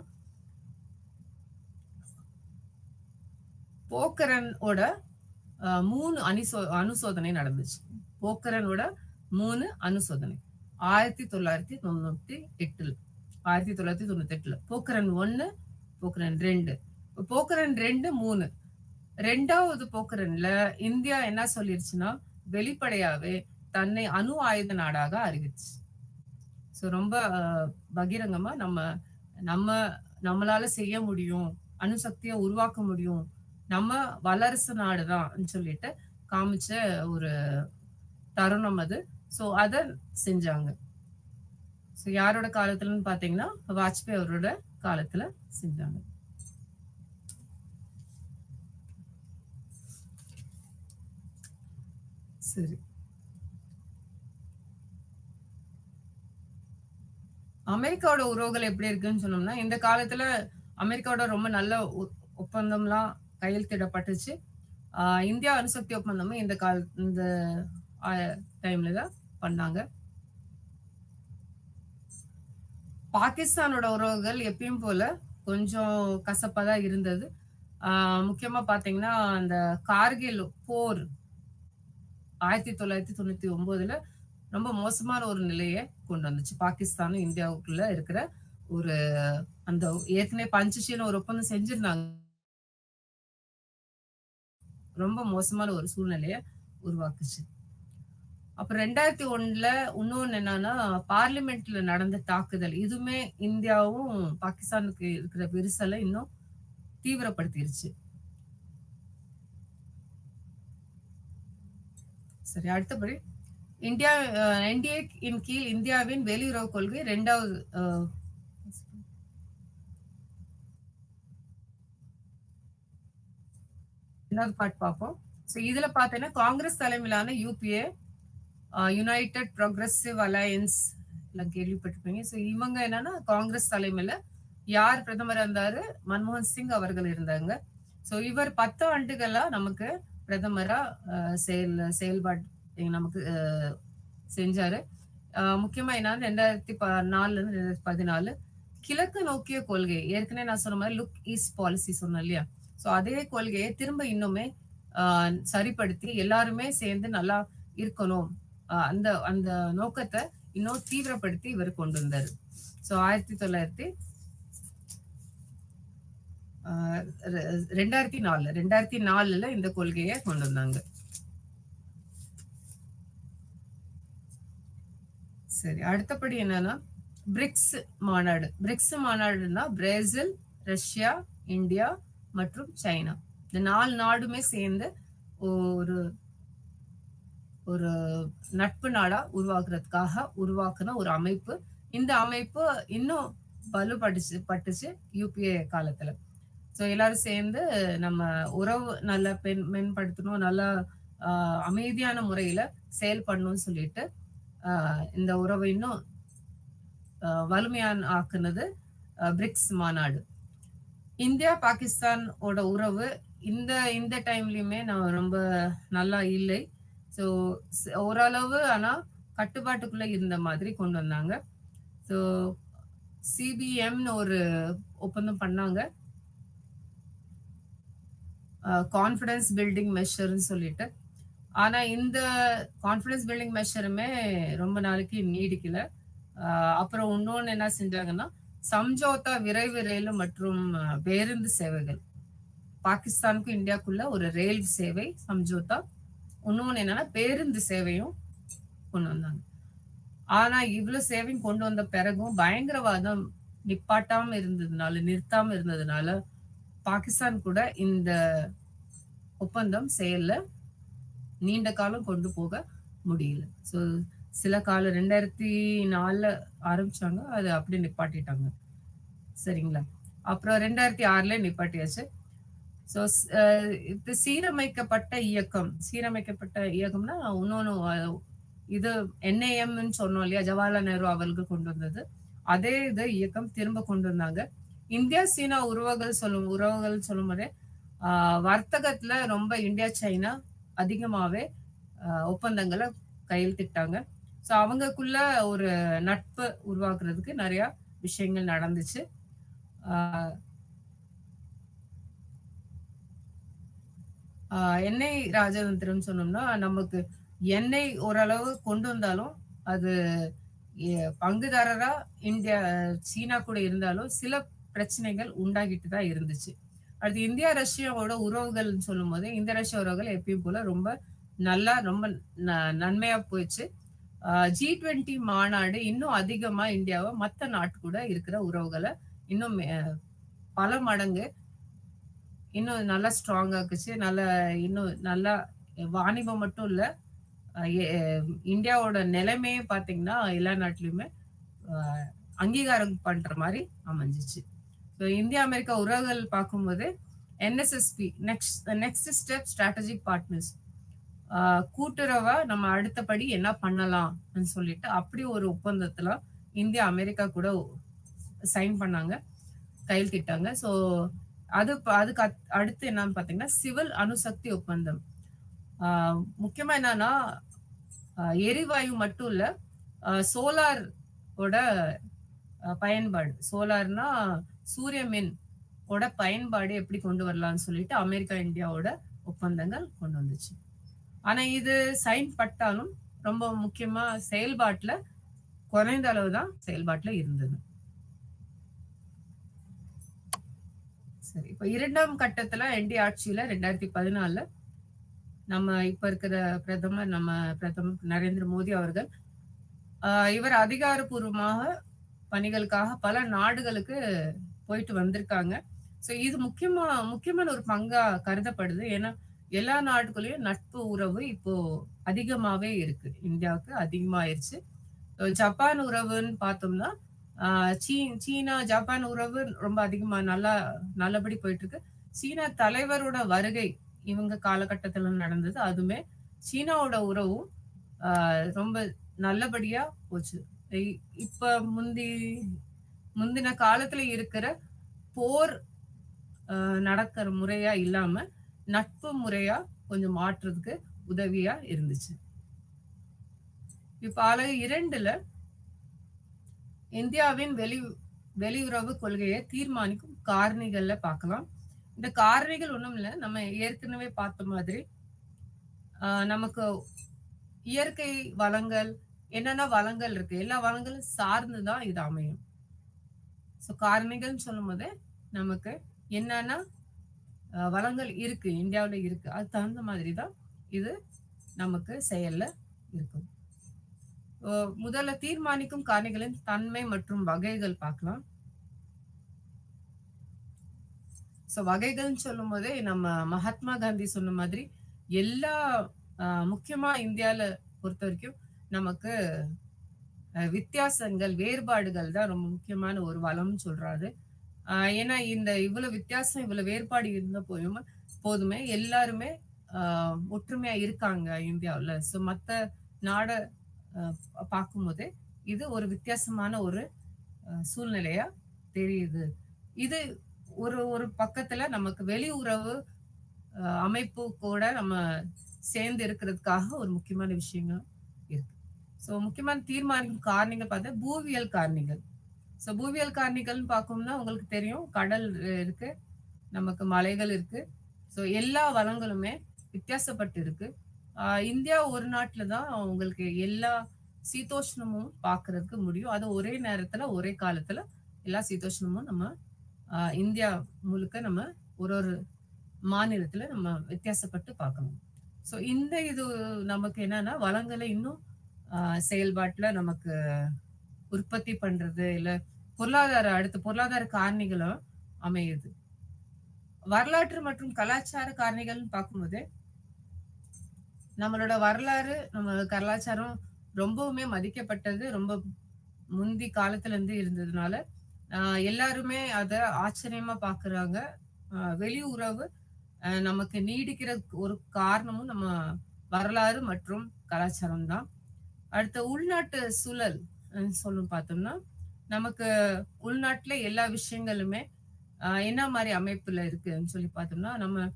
போக்கரனோட 3 அணுசோதனை நடந்துச்சு. போக்கரனோட 3 அணுசோதனை 1998 1998 போக்கரன் 1, போக்கரன் 2, போக்கரன் 2, 3. 2வது போக்கரன்ல இந்தியா என்ன சொல்லிருச்சுன்னா, வெளிப்படையாவே தன்னை அணு ஆயுத நாடாக அறிவிச்சு. ஸோ ரொம்ப பகிரங்கமா நம்மளால செய்ய முடியும், அணுசக்தியை உருவாக்க முடியும், நம்ம வல்லரசு நாடுதான் சொல்லிட்டு காமிச்ச ஒரு தருணம் அது. ஸோ அத செஞ்சாங்க. ஸோ யாரோட காலத்துலன்னு பாத்தீங்கன்னா வாஜ்பாய் அவரோட காலத்துல செஞ்சாங்க. சரி, அமெரிக்காவோட உறவுகள் எப்படி இருக்குன்னு சொன்னோம்னா, இந்த காலத்துல அமெரிக்காவோட ரொம்ப நல்ல ஒப்பந்தம்லாம் கையெழுத்திடப்பட்டுச்சு. இந்தியா அணுசக்தி ஒப்பந்தமும் இந்த டைம்ல தான் பண்ணாங்க. பாகிஸ்தானோட உறவுகள் எப்பயும் போல கொஞ்சம் கசப்பா தான் இருந்தது. முக்கியமா பாத்தீங்கன்னா, அந்த கார்கில் போர் 1999 ரொம்ப மோசமான ஒரு நிலையை கொண்டு வந்துச்சு. பாகிஸ்தானும் இந்தியாவுக்குள்ள இருக்கிற ஒரு அந்த ஏற்கனவே பஞ்சஷீலம் ஒரு ஒப்பந்தம் செஞ்சிருந்தாங்க, ரொம்ப மோசமான ஒரு சூழ்நிலையை உருவாக்குச்சு. அப்புறம் 2001 இன்னொன்னு என்னன்னா, பார்லிமெண்ட்ல நடந்த தாக்குதல், இதுவுமே இந்தியாவும் பாகிஸ்தானுக்கு இருக்கிற விரிசலை இன்னும் தீவிரப்படுத்திருச்சு. சரி, அடுத்தபடி என்டிஏ இன் கீழ் இந்தியாவின் வெளியுறவு கொள்கை 2வது பார்ட் பார்ப்போம். ஸோ இதுல பார்த்தீங்கன்னா, காங்கிரஸ் தலைமையிலான யூபிஏ, யுனைடெட் ப்ரோக்ரசிவ் அலையன்ஸ் எல்லாம் கேள்விப்பட்டிருப்பீங்க. ஸோ இவங்க என்னன்னா, காங்கிரஸ் தலைமையில யார் பிரதமர் இருந்தாரு, மன்மோகன் சிங் அவர்கள் இருந்தாங்க. ஸோ இவர் 10 ஆண்டுகளா நமக்கு பிரதமரா செயல்பாடு நமக்கு செஞ்சாரு. முக்கியமா என்னன்னா 2004 2014 கிழக்கு நோக்கிய கொள்கை, ஏற்கனவே நான் சொன்ன மாதிரி லுக் ஈஸ்ட் பாலிசி சொன்னேன் இல்லையா, ஸோ அதே கொள்கையை திரும்ப இன்னுமே சரிப்படுத்தி எல்லாருமே சேர்ந்து நல்லா இருக்கணும், அந்த அந்த நோக்கத்தை இன்னும் தீவிரப்படுத்தி இவர் கொண்டு வந்தாரு. ஸோ 2004 இந்த கொள்கையை கொண்டு வந்தாங்க. சரி, அடுத்தபடி என்னன்னா பிரிக்ஸ் மாநாடு. பிரிக்ஸ் மாநாடுன்னா பிரேசில், ரஷ்யா, இந்தியா மற்றும் சைனா, இந்த 4 நாடுமே சேர்ந்து ஒரு ஒரு நட்பு நாடா உருவாக்குறதுக்காக உருவாக்குன ஒரு அமைப்பு. இந்த அமைப்பு இன்னும் பட்டுச்சு யுபிஏ காலத்துல. ஸோ எல்லாரும் சேர்ந்து நம்ம உறவு நல்லா மேம்படுத்தணும், நல்லா அமைதியான முறையில செயல்படணும்னு சொல்லிட்டு இந்த உறவை இன்னும் வலிமையான ஆக்குனது பிரிக்ஸ் மாநாடு. இந்தியா பாகிஸ்தான் ஓட உறவு இந்த இந்த டைம்லயுமே நான் ரொம்ப நல்லா இல்லை. ஸோ ஓரளவு ஆனா கட்டுப்பாட்டுக்குள்ள இருந்த மாதிரி கொண்டு வந்தாங்க. ஸோ சிபிஎம்னு ஒரு ஒப்பந்தம் பண்ணாங்க. கான்ஃபிடன்ஸ் பில்டிங் மெஷர்ன்னு சொல்லிட்டு. ஆனா இந்த கான்ஃபிடன்ஸ் பில்டிங் மெஷருமே ரொம்ப நாளைக்கு நீடிக்கல. அப்புறம் இன்னொன்னு என்ன செஞ்சாங்கன்னா, சம்ஜோதா விரைவு ரயில் மற்றும் பேருந்து சேவைகள். பாகிஸ்தானுக்கும் இந்தியாவுக்குள்ள ஒரு ரயில் சேவை சம்ஜோதா. இன்னொன்னு என்னன்னா பேருந்து சேவையும் கொண்டு வந்தாங்க. ஆனா இவ்வளவு சேவையும் கொண்டு வந்த பிறகும் பயங்கரவாதம் நிறுத்தாம இருந்ததுனால பாகிஸ்தான் கூட இந்த ஒப்பந்தம் செயல்ல நீண்ட காலம் கொண்டு போக முடியல. ஸோ சில காலம் 2004 ஆரம்பிச்சாங்க, அது அப்படி நிப்பாட்டிட்டாங்க. சரிங்களா? அப்புறம் 2006 நிப்பாட்டியாச்சு. ஸோ இது சீரமைக்கப்பட்ட இயக்கம்னா இன்னொன்னு இது என்ஐஎம்னு சொன்னோம் இல்லையா, ஜவஹர்லால் நேரு அவர்கள் கொண்டு வந்தது. அதே இது இயக்கம் திரும்ப கொண்டு வந்தாங்க. இந்தியா சீனா உறவுகள் சொல்லும் போதே வர்த்தகத்துல ரொம்ப இந்தியா சைனா அதிகமாவே ஒப்பந்தங்களை கையெழுத்திட்டாங்க. ஸோ அவங்களுக்குள்ள ஒரு நட்பு உருவாக்குறதுக்கு நிறைய விஷயங்கள் நடந்துச்சு. எண்ணெய் ராஜதந்திரம் சொன்னோம்னா, நமக்கு எண்ணெய் ஓரளவு கொண்டு வந்தாலும் அது பங்குதாரரா சீனா கூட இருந்தாலும் சில பிரச்சனைகள் உண்டாகிட்டு தான் இருந்துச்சு. அடுத்து இந்தியா ரஷ்யாவோட உறவுகள் சொல்லும் போது இந்திய ரஷ்ய உறவுகள் எப்பயும் போல ரொம்ப நல்லா ரொம்ப நன்மையா போயிடுச்சு. G20 மாநாடு இன்னும் அதிகமா இந்தியாவை மற்ற நாட்டு கூட இருக்கிற உறவுகளை இன்னும் பல மடங்கு இன்னும் நல்லா ஸ்ட்ராங் ஆக்குச்சு. இன்னும் நல்லா வாணிபம் மட்டும் இல்ல, இந்தியாவோட நிலைமையே பாத்தீங்கன்னா எல்லா நாட்டிலுமே அங்கீகாரம் பண்ற மாதிரி அமைஞ்சிச்சு. ஸோ இந்தியா அமெரிக்கா உறவுகள் பார்க்கும்போது NSSP next step strategic partners, கூட்டுறவா நம்ம அடுத்தபடி என்ன பண்ணலாம்னு சொல்லிட்டு அப்படி ஒரு ஒப்பந்தத்துல இந்தியா அமெரிக்கா கூட சைன் பண்ணாங்க, கையெழுத்திட்டாங்க. ஸோ அதுக்கு அடுத்து என்னன்னு பாத்தீங்கன்னா சிவில் அணுசக்தி ஒப்பந்தம். முக்கியமா என்னன்னா எரிவாயு மட்டும் இல்ல, சோலார் ஓட பயன்பாடு, சோலார்னா சூரிய மின் ஓட பயன்பாடு எப்படி கொண்டு வரலாம்னு சொல்லிட்டு அமெரிக்கா இந்தியாவோட ஒப்பந்தங்கள் கொண்டு வந்துச்சு. ஆனா இது சைன் பட்டாலும் ரொம்ப முக்கியமா செயல்பாட்டுல குறைந்த அளவு தான் செயல்பாட்டுல இருந்தது. சரி, இப்ப இரண்டாம் கட்டத்துல என்டி ஆட்சியில 2014 நம்ம இப்ப இருக்கிற பிரதமர் நரேந்திர மோடி அவர்கள் இவர் அதிகாரப்பூர்வமாக பணிகளுக்காக பல நாடுகளுக்கு போயிட்டு வந்திருக்காங்க. ஸோ இது முக்கியமான ஒரு பங்கா கருதப்படுது. ஏன்னா எல்லா நாடுகளையும் நட்பு உறவு இப்போ அதிகமாவே இருக்கு, இந்தியாவுக்கு அதிகமாயிருச்சு. ஜப்பான் உறவுன்னு பார்த்தோம்னா சீனா ஜப்பான் உறவு ரொம்ப அதிகமா நல்லபடி போயிட்டு இருக்கு. சீனா தலைவரோட வருகை இவங்க காலகட்டத்துல நடந்தது. அதுமே சீனாவோட உறவும் ரொம்ப நல்லபடியா போச்சு. இப்ப முந்தின காலத்துல இருக்கிற போர் நடக்கிற முறையா இல்லாம நட்பு முறையா கொஞ்சம் மாற்றுறதுக்கு உதவியா இருந்துச்சு. இப்ப அழகு 2ல இந்தியாவின் வெளியுறவு கொள்கையை தீர்மானிக்கும் காரணிகள்ல பார்க்கலாம். இந்த காரணிகள் ஒண்ணும் இல்ல, நம்ம ஏற்கனவே பார்த்த மாதிரி நமக்கு இயற்கை வளங்கள் என்னென்ன வளங்கள் இருக்கு, எல்லா வளங்களும் சார்ந்துதான் இது அமையும். ஸோ காரணிகள்னு சொல்லும் போதே நமக்கு என்னென்ன வளங்கள் இருக்கு இந்தியாவில இருக்கு, அது தகுந்த மாதிரி தான் இது நமக்கு செயல்ல இருக்கும். முதல்ல தீர்மானிக்கும் காரணிகளின் தன்மை மற்றும் வகைகள் பார்க்கலாம். ஸோ வகைகள்னு சொல்லும் போதே நம்ம மகாத்மா காந்தி சொன்ன மாதிரி எல்லா முக்கியமா இந்தியால பொறுத்தவரைக்கும் நமக்கு வித்தியாசங்கள், வேறுபாடுகள் தான் ரொம்ப முக்கியமான ஒரு வளம்னு சொல்றாரு. ஏன்னா இந்த இவ்வளவு வித்தியாசம், இவ்வளவு வேறுபாடு இருந்த போதுமே எல்லாருமே ஒற்றுமையா இருக்காங்க இந்தியாவுல. ஸோ மத்த நாட பார்க்கும்போது, இது ஒரு வித்தியாசமான ஒரு சூழ்நிலையா தெரியுது. இது ஒரு ஒரு பக்கத்துல நமக்கு வெளி உறவு அமைப்பு கூட நம்ம சேர்ந்து இருக்கிறதுக்காக ஒரு முக்கியமான விஷயங்கள் இருக்கு. ஸோ முக்கியமான தீர்மானிக்கும் காரணிகள் பார்த்தா பூவியல் காரணிகள். ஸோ பூவியல் காரணிகள்னு பார்க்கணும்னா உங்களுக்கு தெரியும் கடல் இருக்கு, நமக்கு மலைகள் இருக்கு. ஸோ எல்லா வளங்களுமே வித்தியாசப்பட்டு இருக்கு. இந்தியா ஒரு நாட்டுல தான் உங்களுக்கு எல்லா சீதோஷ்ணமும் பார்க்கறதுக்கு முடியும். அது ஒரே நேரத்துல ஒரே காலத்துல எல்லா சீதோஷ்ணமும் நம்ம இந்தியா முழுக்க நம்ம ஒரு ஒரு மாநிலத்துல நம்ம வித்தியாசப்பட்டு பார்க்கணும். ஸோ இந்த இது நமக்கு என்னன்னா வளங்களை இன்னும் செயல்பாட்டுல நமக்கு உற்பத்தி பண்றது இல்ல அடுத்த பொருளாதார காரணிகளும் அமையுது. வரலாற்று மற்றும் கலாச்சார காரணிகள்னு பார்க்கும்போது நம்மளோட வரலாறு நம்ம கலாச்சாரம் ரொம்பவுமே மதிக்கப்பட்டது. ரொம்ப முந்தி காலத்துல இருந்து இருந்ததுனால எல்லாருமே அத ஆச்சரியமா பாக்குறாங்க. வெளி உறவு நமக்கு நீடிக்கிற ஒரு காரணமும் நம்ம வரலாறு மற்றும் கலாச்சாரம் தான். அடுத்த உள்நாட்டு சூழல் சொல்லும் பார்த்தோம்னா நமக்கு உள்நாட்டுல எல்லா விஷயங்களுமே என்ன மாதிரி அமைப்புல இருக்குன்னு சொல்லி பார்த்தோம்னா நம்ம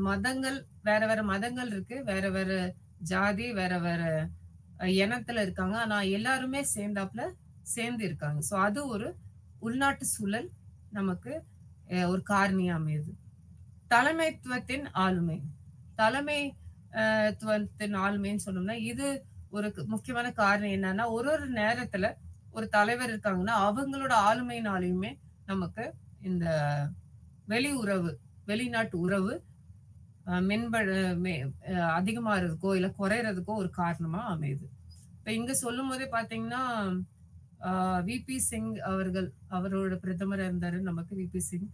மதங்கள் வேற வேற மதங்கள் இருக்கு, வேற வேற ஜாதி, வேற வேற இனத்துல இருக்காங்க. ஆனா எல்லாருமே சேர்ந்து இருக்காங்க. ஸோ அது ஒரு உள்நாட்டு சூழல் நமக்கு ஒரு காரணியா அமையுது. தலைமைத்துவத்தின் ஆளுமை. தலைமைத்துவத்தின் ஆளுமைன்னு சொன்னோம்னா இது ஒரு முக்கியமான காரணம் என்னன்னா ஒரு ஒரு நேரத்துல ஒரு தலைவர் இருக்காங்கன்னா அவங்களோட ஆளுமையினாலையுமே நமக்கு இந்த வெளிநாட்டு உறவு மென்பட அதிகமாறதுக்கோ இல்ல குறையறதுக்கோ ஒரு காரணமா அமையுது. இப்ப இங்க சொல்லும் போதே பாத்தீங்கன்னா விபி சிங் அவரோட பிரதமர் இருந்தாரு நமக்கு விபி சிங்.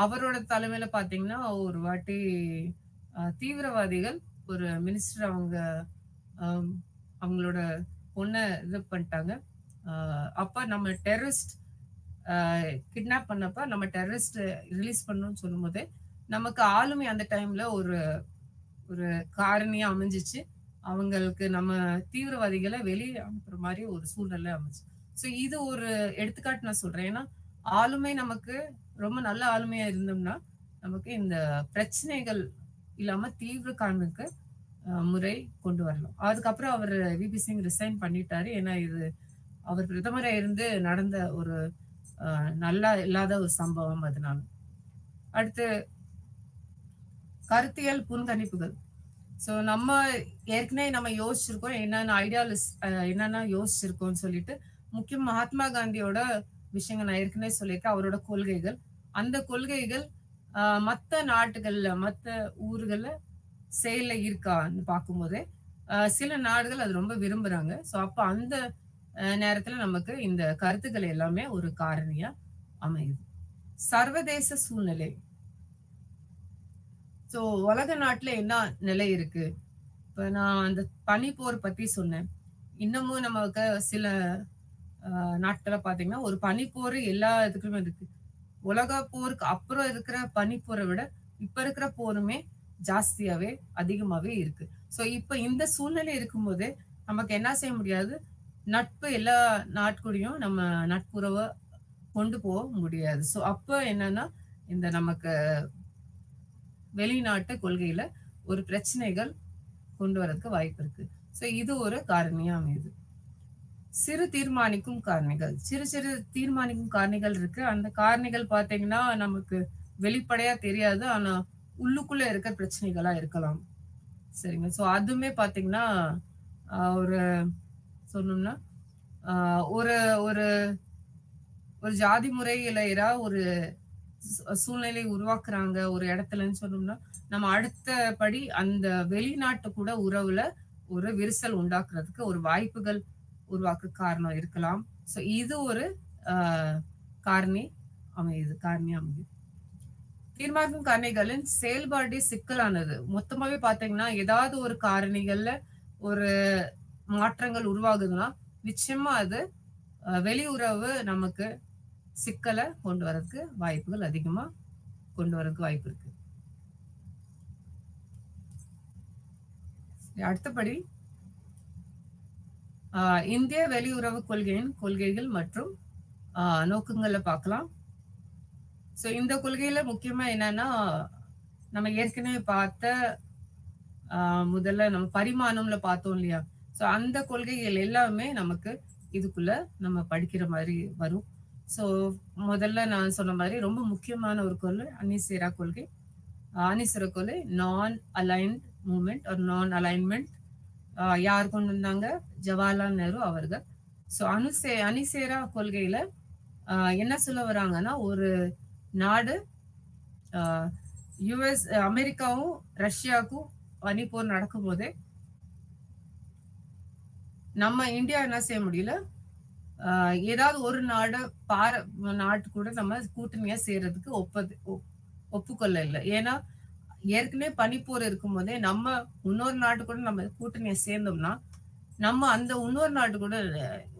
அவரோட தலைமையில பாத்தீங்கன்னா ஒரு வாட்டி தீவிரவாதிகள் ஒரு மினிஸ்டர் அவங்களோட பொண்ண இது பண்ணிட்டாங்க. அப்ப நம்ம டெரரிஸ்ட் கிட்னாப் பண்ணப்ப நம்ம டெரரிஸ்ட் ரிலீஸ் பண்ணணும்னு சொல்லும் போதே நமக்கு ஆளுமை அந்த டைம்ல ஒரு ஒரு காரணியா அமைஞ்சிச்சு. அவங்களுக்கு நம்ம தீவிரவாதிகளை வெளியே அனுப்புற மாதிரி ஒரு சூழ்நிலை அமைச்சு. ஸோ இது ஒரு எடுத்துக்காட்டு நான் சொல்றேன். ஏன்னா ஆளுமை நமக்கு ரொம்ப நல்ல ஆளுமையா இருந்தோம்னா நமக்கு இந்த பிரச்சனைகள் இல்லாம தீவிர காணுக்கு முறை கொண்டு வரலாம். அதுக்கப்புறம் அவர் விபி சிங் ரிசைன் பண்ணிட்டாரு. ஏன்னா இது அவர் பிரதமரா இருந்து நடந்த ஒரு நல்லா இல்லாத ஒரு சம்பவம் அதனால. அடுத்து கருத்தியல் புன்கணிப்புகள். ஸோ நம்ம ஏற்கனவே நம்ம யோசிச்சிருக்கோம் என்னென்ன யோசிச்சிருக்கோம்னு சொல்லிட்டு முக்கியம் மகாத்மா காந்தியோட விஷயங்கள் நான் ஏற்கனவே சொல்லியிருக்கேன். அவரோட கொள்கைகள், அந்த கொள்கைகள் மற்ற நாட்டுகள்ல மற்ற ஊர்கள்ல செயல்ல இருக்கான்னு பார்க்கும்போதே சில நாடுகள் அது ரொம்ப விரும்புறாங்க. ஸோ அப்ப அந்த நேரத்துல நமக்கு இந்த கருத்துக்கள் எல்லாமே ஒரு காரணியா அமையுது. சர்வதேச சூழ்நிலை. ஸோ உலக நாட்டுல என்ன நிலை இருக்கு? இப்ப நான் அந்த பனிப்போர் பத்தி சொன்னேன். இன்னமும் நமக்கு சில நாட்கள பாத்தீங்கன்னா ஒரு பனிப்போர் எல்லா இதுக்குமே இருக்கு. உலக போருக்கு அப்புறம் இருக்கிற பனிப்போரை விட இப்ப இருக்கிற போருமே ஜாஸ்தியாவே அதிகமாவே இருக்கு. ஸோ இப்ப இந்த சூழ்நிலை இருக்கும்போது நமக்கு என்ன செய்ய முடியாது, நட்பு எல்லா நாட்கூடயும் நம்ம நட்புறவை கொண்டு போக முடியாது. ஸோ அப்ப என்னன்னா இந்த நமக்கு வெளிநாட்டு கொள்கையில ஒரு பிரச்சனைகள் கொண்டு வரதுக்கு வாய்ப்பு இருக்கு. ஸோ இது ஒரு காரணியா அமையுது. சிறு தீர்மானிக்கும் காரணிகள். சிறு சிறு தீர்மானிக்கும் காரணிகள் இருக்கு. அந்த காரணிகள் பாத்தீங்கன்னா நமக்கு வெளிப்படையா தெரியாது. ஆனா உள்ளுக்குள்ள இருக்க பிரச்சனைகளா இருக்கலாம். சரிங்க. ஸோ அதுவுமே பாத்தீங்கன்னா ஒரு சொன்னோம்னா ஒரு ஒரு ஒரு ஜாதி முறையில ஏதாவது ஒரு சூழ்நிலை உருவாக்குறாங்க ஒரு இடத்துலன்னு சொன்னோம்னா நம்ம அடுத்தபடி அந்த வெளிநாட்டு கூட உறவுல ஒரு விரிசல் உண்டாக்குறதுக்கு ஒரு வாய்ப்புகள் உருவாக்க காரணம் இருக்கலாம். ஸோ இது ஒரு காரணி அமையுது. தீர்மானிக்கும் காரணிகளின் செயல்பாடு சிக்கலானது. மொத்தமாவே பாத்தீங்கன்னா, ஏதாவது ஒரு காரணிகள்ல ஒரு மாற்றங்கள் உருவாகுதுன்னா, நிச்சயமா அது வெளியுறவு நமக்கு சிக்கல கொண்டு வரதுக்கு வாய்ப்புகள் அதிகமா கொண்டு வரதுக்கு வாய்ப்பு இருக்கு. அடுத்தபடி இந்திய வெளியுறவு கொள்கையின் கொள்கைகள் மற்றும் நோக்கங்களை பார்க்கலாம். ஸோ இந்த கொள்கையில முக்கியமா என்னன்னா, நம்ம ஏற்கனவே பார்த்த முதல்ல நம்ம பரிமாணம்ல பார்த்தோம் இல்லையா? ஸோ அந்த கொள்கைகள் எல்லாமே நமக்கு இதுக்குள்ள நம்ம படிக்கிற மாதிரி வரும். ஸோ முதல்ல நான் சொன்ன மாதிரி ரொம்ப முக்கியமான ஒரு கொள்கை அணிசேரா கொள்கை. அணிசேரா கொள்கை நான் அலைன்ட் மூவ்மெண்ட் ஒரு நான் அலைன்மெண்ட் யார் கொண்டு வந்தாங்க? ஜவஹர்லால் நேரு அவர்கள். ஸோ அணிசேரா கொள்கையில என்ன சொல்ல வராங்கன்னா, ஒரு நாடு யுஎஸ் அமெரிக்காவும் ரஷ்யாவுக்கும் பனிப்போர் நடக்கும் போதே நம்ம இந்தியா என்ன செய்ய முடியல, ஏதாவது ஒரு நாட்டு கூட நம்ம கூட்டணியா சேர்றதுக்கு ஒப்புக்கொள்ள இல்லை. ஏன்னா ஏற்கனவே பனிப்போர் இருக்கும் போதே நம்ம இன்னொரு நாட்டு கூட நம்ம கூட்டணியை சேர்ந்தோம்னா, நம்ம அந்த இன்னொரு நாட்டு கூட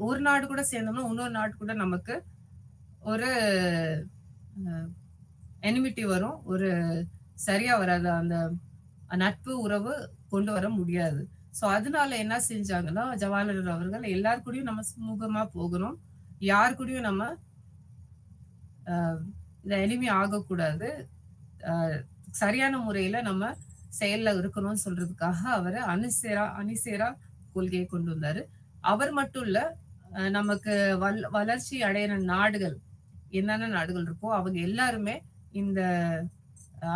ஒரு நாடு கூட சேர்ந்தோம்னா இன்னொரு நாட்டு கூட நமக்கு ஒரு எனிமிட்டி வரும். ஒரு சரியா வராது. அந்த நட்பு உறவு கொண்டு வர முடியாது. ஸோ அதனால என்ன செஞ்சாங்கன்னா, ஜவஹர்லால் நேரு அவர்கள் எல்லார் கூடயும் நம்ம சுமூகமா போகணும். யார் கூடயும் நம்ம இந்த எனிமி ஆகக்கூடாது. சரியான முறையில நம்ம செயல்ல இருக்கணும்னு சொல்றதுக்காக அவர் அணிசேரா கொள்கையை கொண்டு வந்தாரு. அவர் மட்டும் இல்ல, நமக்கு வளர்ச்சி அடையிற நாடுகள் என்னென்ன நாடுகள் இருக்கோ அவங்க எல்லாருமே இந்த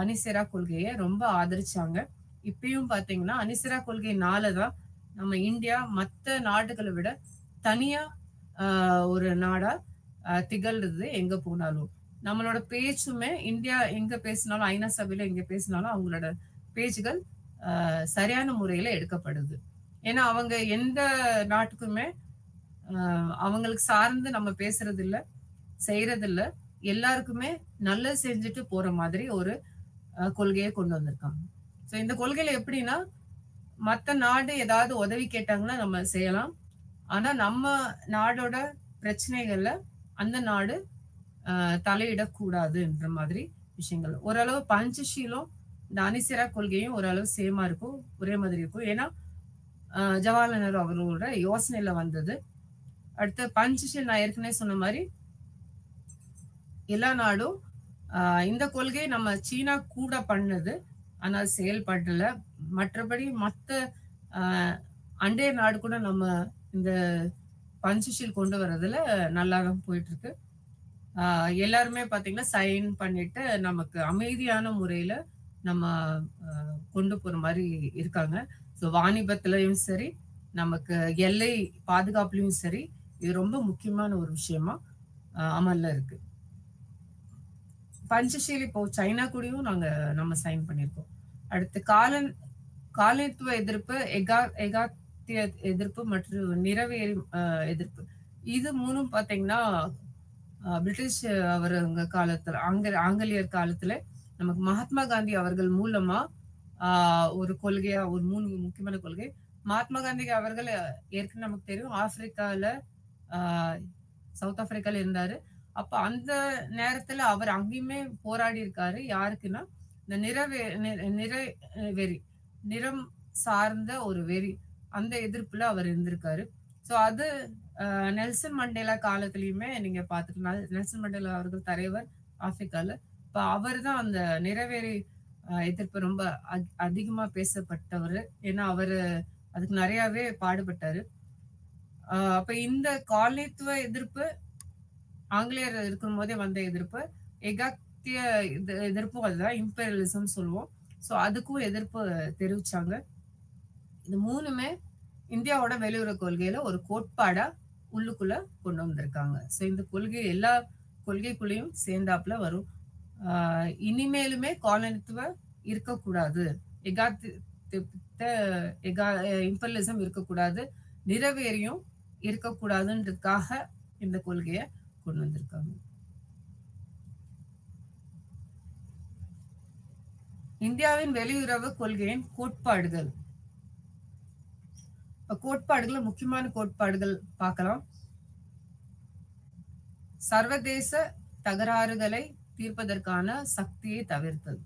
அணிசேரா கொள்கையை ரொம்ப ஆதரிச்சாங்க. இப்பயும் பாத்தீங்கன்னா அணிசேரா கொள்கையினாலதான் நம்ம இந்தியா மத்த நாடுகளை விட தனியா ஒரு நாடா திகழ்றது எங்க போனாலும். நம்மளோட பேச்சுமே இந்தியா எங்க பேசினாலும், ஐநா சபையில எங்க பேசினாலும் அவங்களோட பேச்சுகள் சரியான முறையில எடுக்கப்படுது. ஏன்னா அவங்க எந்த நாட்டுக்குமே அவங்களுக்கு சார்ந்து நம்ம பேசுறது இல்ல, செய்யறது இல்ல. எல்லாருக்குமே நல்லது செஞ்சுட்டு போற மாதிரி ஒரு கொள்கையை கொண்டு வந்திருக்காங்க. ஸோ இந்த கொள்கையில எப்படின்னா, மத்த நாடு ஏதாவது உதவி கேட்டாங்கன்னா நம்ம செய்யலாம். ஆனா நம்ம நாடோட பிரச்சனைகள்ல அந்த நாடு தலையிடக்கூடாதுன்ற மாதிரி விஷயங்கள். ஓரளவு பஞ்சஷீலும் இந்த அணிசேரா கொள்கையும் ஓரளவு சேமா இருக்கும், ஒரே மாதிரி இருக்கும். ஏன்னா ஜவஹர்லால் நேரு அவர்களோட யோசனையில வந்தது. அடுத்து பஞ்சஷீல் நான் ஏற்கனவே சொன்ன மாதிரி எல்லா நாடும் இந்த கொள்கை நம்ம சீனா கூட பண்ணது, ஆனால் செயல்படல. மற்றபடி மற்ற அண்டைய நாடு கூட நம்ம இந்த பஞ்சஷீல் கொண்டு வர்றதுல நல்லா தான் போயிட்டு இருக்கு. எல்லாருமே பாத்தீங்கன்னா சைன் பண்ணிட்டு நமக்கு அமைதியான முறையில நம்ம கொண்டு போற மாதிரி இருக்காங்க. ஸோ வாணிபத்திலையும் சரி, நமக்கு எல்லை பாதுகாப்புலயும் சரி, இது ரொம்ப முக்கியமான ஒரு விஷயமா அமல்ல இருக்கு. பஞ்சஷீல் இப்போ சைனா கூடயும் நம்ம சைன் பண்ணியிருக்கோம். அடுத்து காலனித்துவ எதிர்ப்பு, எகாத்திய எதிர்ப்பு மற்றும் நிறவேறி எதிர்ப்பு. இது மூணும் பாத்தீங்கன்னா பிரிட்டிஷ் அவருங்க காலத்துல ஆங்கிலேயர் காலத்துல நமக்கு மகாத்மா காந்தி அவர்கள் மூலமா ஒரு கொள்கையா ஒரு 3 முக்கியமான கொள்கை. மகாத்மா காந்தி அவர்கள் ஏற்கனவே நமக்கு தெரியும் ஆப்பிரிக்கால சவுத் ஆப்பிரிக்கால இருந்தாரு. அப்ப அந்த நேரத்துல அவர் அங்கேயுமே போராடி இருக்காரு. யாருக்குன்னா இந்த நிறவெறி, நிறம் சார்ந்த ஒரு வெறி, அந்த எதிர்ப்புல அவர் இருந்திருக்காரு. ஸோ அது நெல்சன் மண்டேலா காலத்திலயுமே நீங்க பாத்துக்கலாம். நெல்சன் மண்டேலா அவர்கள் தலைவர் ஆப்பிரிக்கால. இப்ப அவர் தான் அந்த நிறவேறி எதிர்ப்பு ரொம்ப அதிகமா பேசப்பட்டவர். ஏன்னா அவரு அதுக்கு நிறையவே பாடுபட்டாரு. அப்ப இந்த காலனித்துவ எதிர்ப்பு ஆங்கிலேயர் இருக்கும் போதே வந்த எதிர்ப்பு, எகாத்திய எதிர்ப்பும் அதுதான், இம்பீரியலிசம் சொல்லுவோம். ஸோ அதுக்கும் எதிர்ப்பு தெரிவிச்சாங்க. இது மூணுமே இந்தியாவோட வெளியுறவு கொள்கையில ஒரு கோட்பாடா உள்ளுக்குள்ள கொண்டு வந்திருக்காங்க. ஸோ இந்த கொள்கை எல்லா கொள்கைக்குள்ளேயும் சேர்ந்தாப்புல வரும். இனிமேலுமே காலனித்துவ இருக்கக்கூடாது, இம்பீரியலிசம் இருக்கக்கூடாது, நிறவேறியும் இருக்கக்கூடாதுன்றதுக்காக இந்த கொள்கையை கொண்டு வந்திருக்காங்க. இந்தியாவின் வெளியுறவு கொள்கையின் கோட்பாடுகள். கோட்பாடுகள், முக்கியமான கோட்பாடுகள் பார்க்கலாம். சர்வதேச தகராறுகளை தீர்ப்பதற்கான சக்தியை தவிர்த்தல்.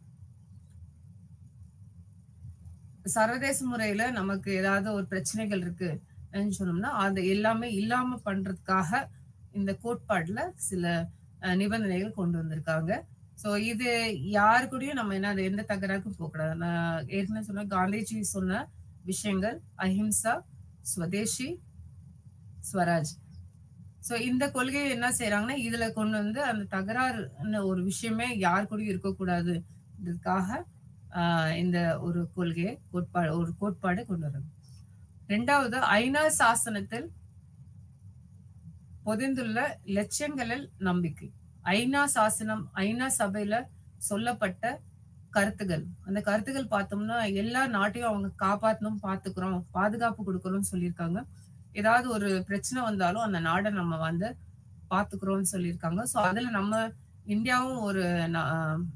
சர்வதேச முறையில நமக்கு ஏதாவது ஒரு பிரச்சனைகள் இருக்கு சொன்னோம்னா அது எல்லாமே இல்லாம பண்றதுக்காக இந்த கோட்பாடுல சில நிபந்தனைகள் கொண்டு வந்திருக்காங்க. சோ இது யாரு கூடயும் நம்ம என்ன எந்த தகராறுக்கும் போகக்கூடாது. நான் ஏற்கனவே சொன்ன காந்திஜி சொன்ன விஷயங்கள் அஹிம்சா, ஸ்வதேசி, ஸ்வராஜ். சோ இந்த கொள்கையை என்ன செய்யறாங்கன்னா இதுல கொண்டு வந்து அந்த தகராறு ஒரு விஷயமே யாரு கூடயும் இருக்கக்கூடாதுக்காக இந்த ஒரு கொள்கையை கோட்பாடு கொண்டு வர்றது. இரண்டாவது, ஐநா சாசனத்தில் பொதிந்துள்ள லட்சியங்களில் நம்பிக்கை. ஐநா சாசனம், ஐநா சபையில சொல்லப்பட்ட கருத்துகள், அந்த கருத்துகள் பார்த்தோம்னா எல்லா நாட்டையும் அவங்க காப்பாற்றணும், பாத்துக்கிறோம், பாதுகாப்பு கொடுக்கணும்னு சொல்லியிருக்காங்க. ஏதாவது ஒரு பிரச்சனை வந்தாலும் அந்த நாடை நம்ம வந்து பாத்துக்கிறோம்னு சொல்லியிருக்காங்க. ஸோ அதுல நம்ம இந்தியாவும் ஒரு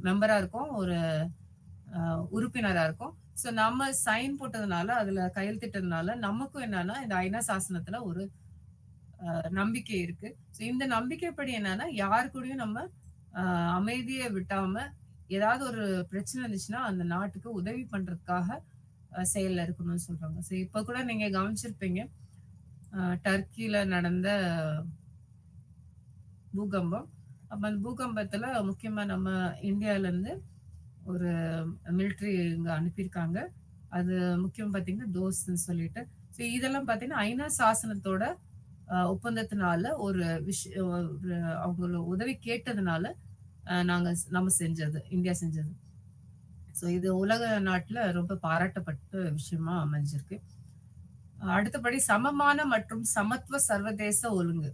மெம்பரா இருக்கோம், ஒரு உறுப்பினரா இருக்கும். ஸோ நம்ம சைன் போட்டதுனால, அதுல கையெழுத்திட்டதுனால நமக்கும் என்னன்னா இந்த ஐநா சாசனத்துல ஒரு நம்பிக்கை இருக்கு. ஸோ இந்த நம்பிக்கைப்படி என்னன்னா யாரு கூடயும் நம்ம அமைதியை விட்டாம ஏதாவது ஒரு பிரச்சனை இருந்துச்சுன்னா அந்த நாட்டுக்கு உதவி பண்றதுக்காக செயல்ல இருக்கணும்னு சொல்றாங்க. ஸோ இப்ப கூட நீங்க கவனிச்சிருப்பீங்க, டர்க்கில நடந்த பூகம்பம். அப்ப அந்த பூகம்பத்துல முக்கியமா நம்ம இந்தியால இருந்து ஒரு மிலிட்ரி இங்க அனுப்பியிருக்காங்க. அது முக்கியம் பாத்தீங்கன்னா தோஸ்ன்னு சொல்லிட்டு. ஸோ இதெல்லாம் பாத்தீங்கன்னா ஐநா சாசனத்தோட ஒப்பந்தத்தினால ஒரு அவங்கள உதவி கேட்டதுனால நம்ம செஞ்சது, இந்தியா செஞ்சது. ஸோ இது உலக நாட்டுல ரொம்ப பாராட்டப்பட்ட விஷயமா அமைஞ்சிருக்கு. அடுத்தபடி சமமான மற்றும் சமத்துவ சர்வதேச ஒழுங்கு,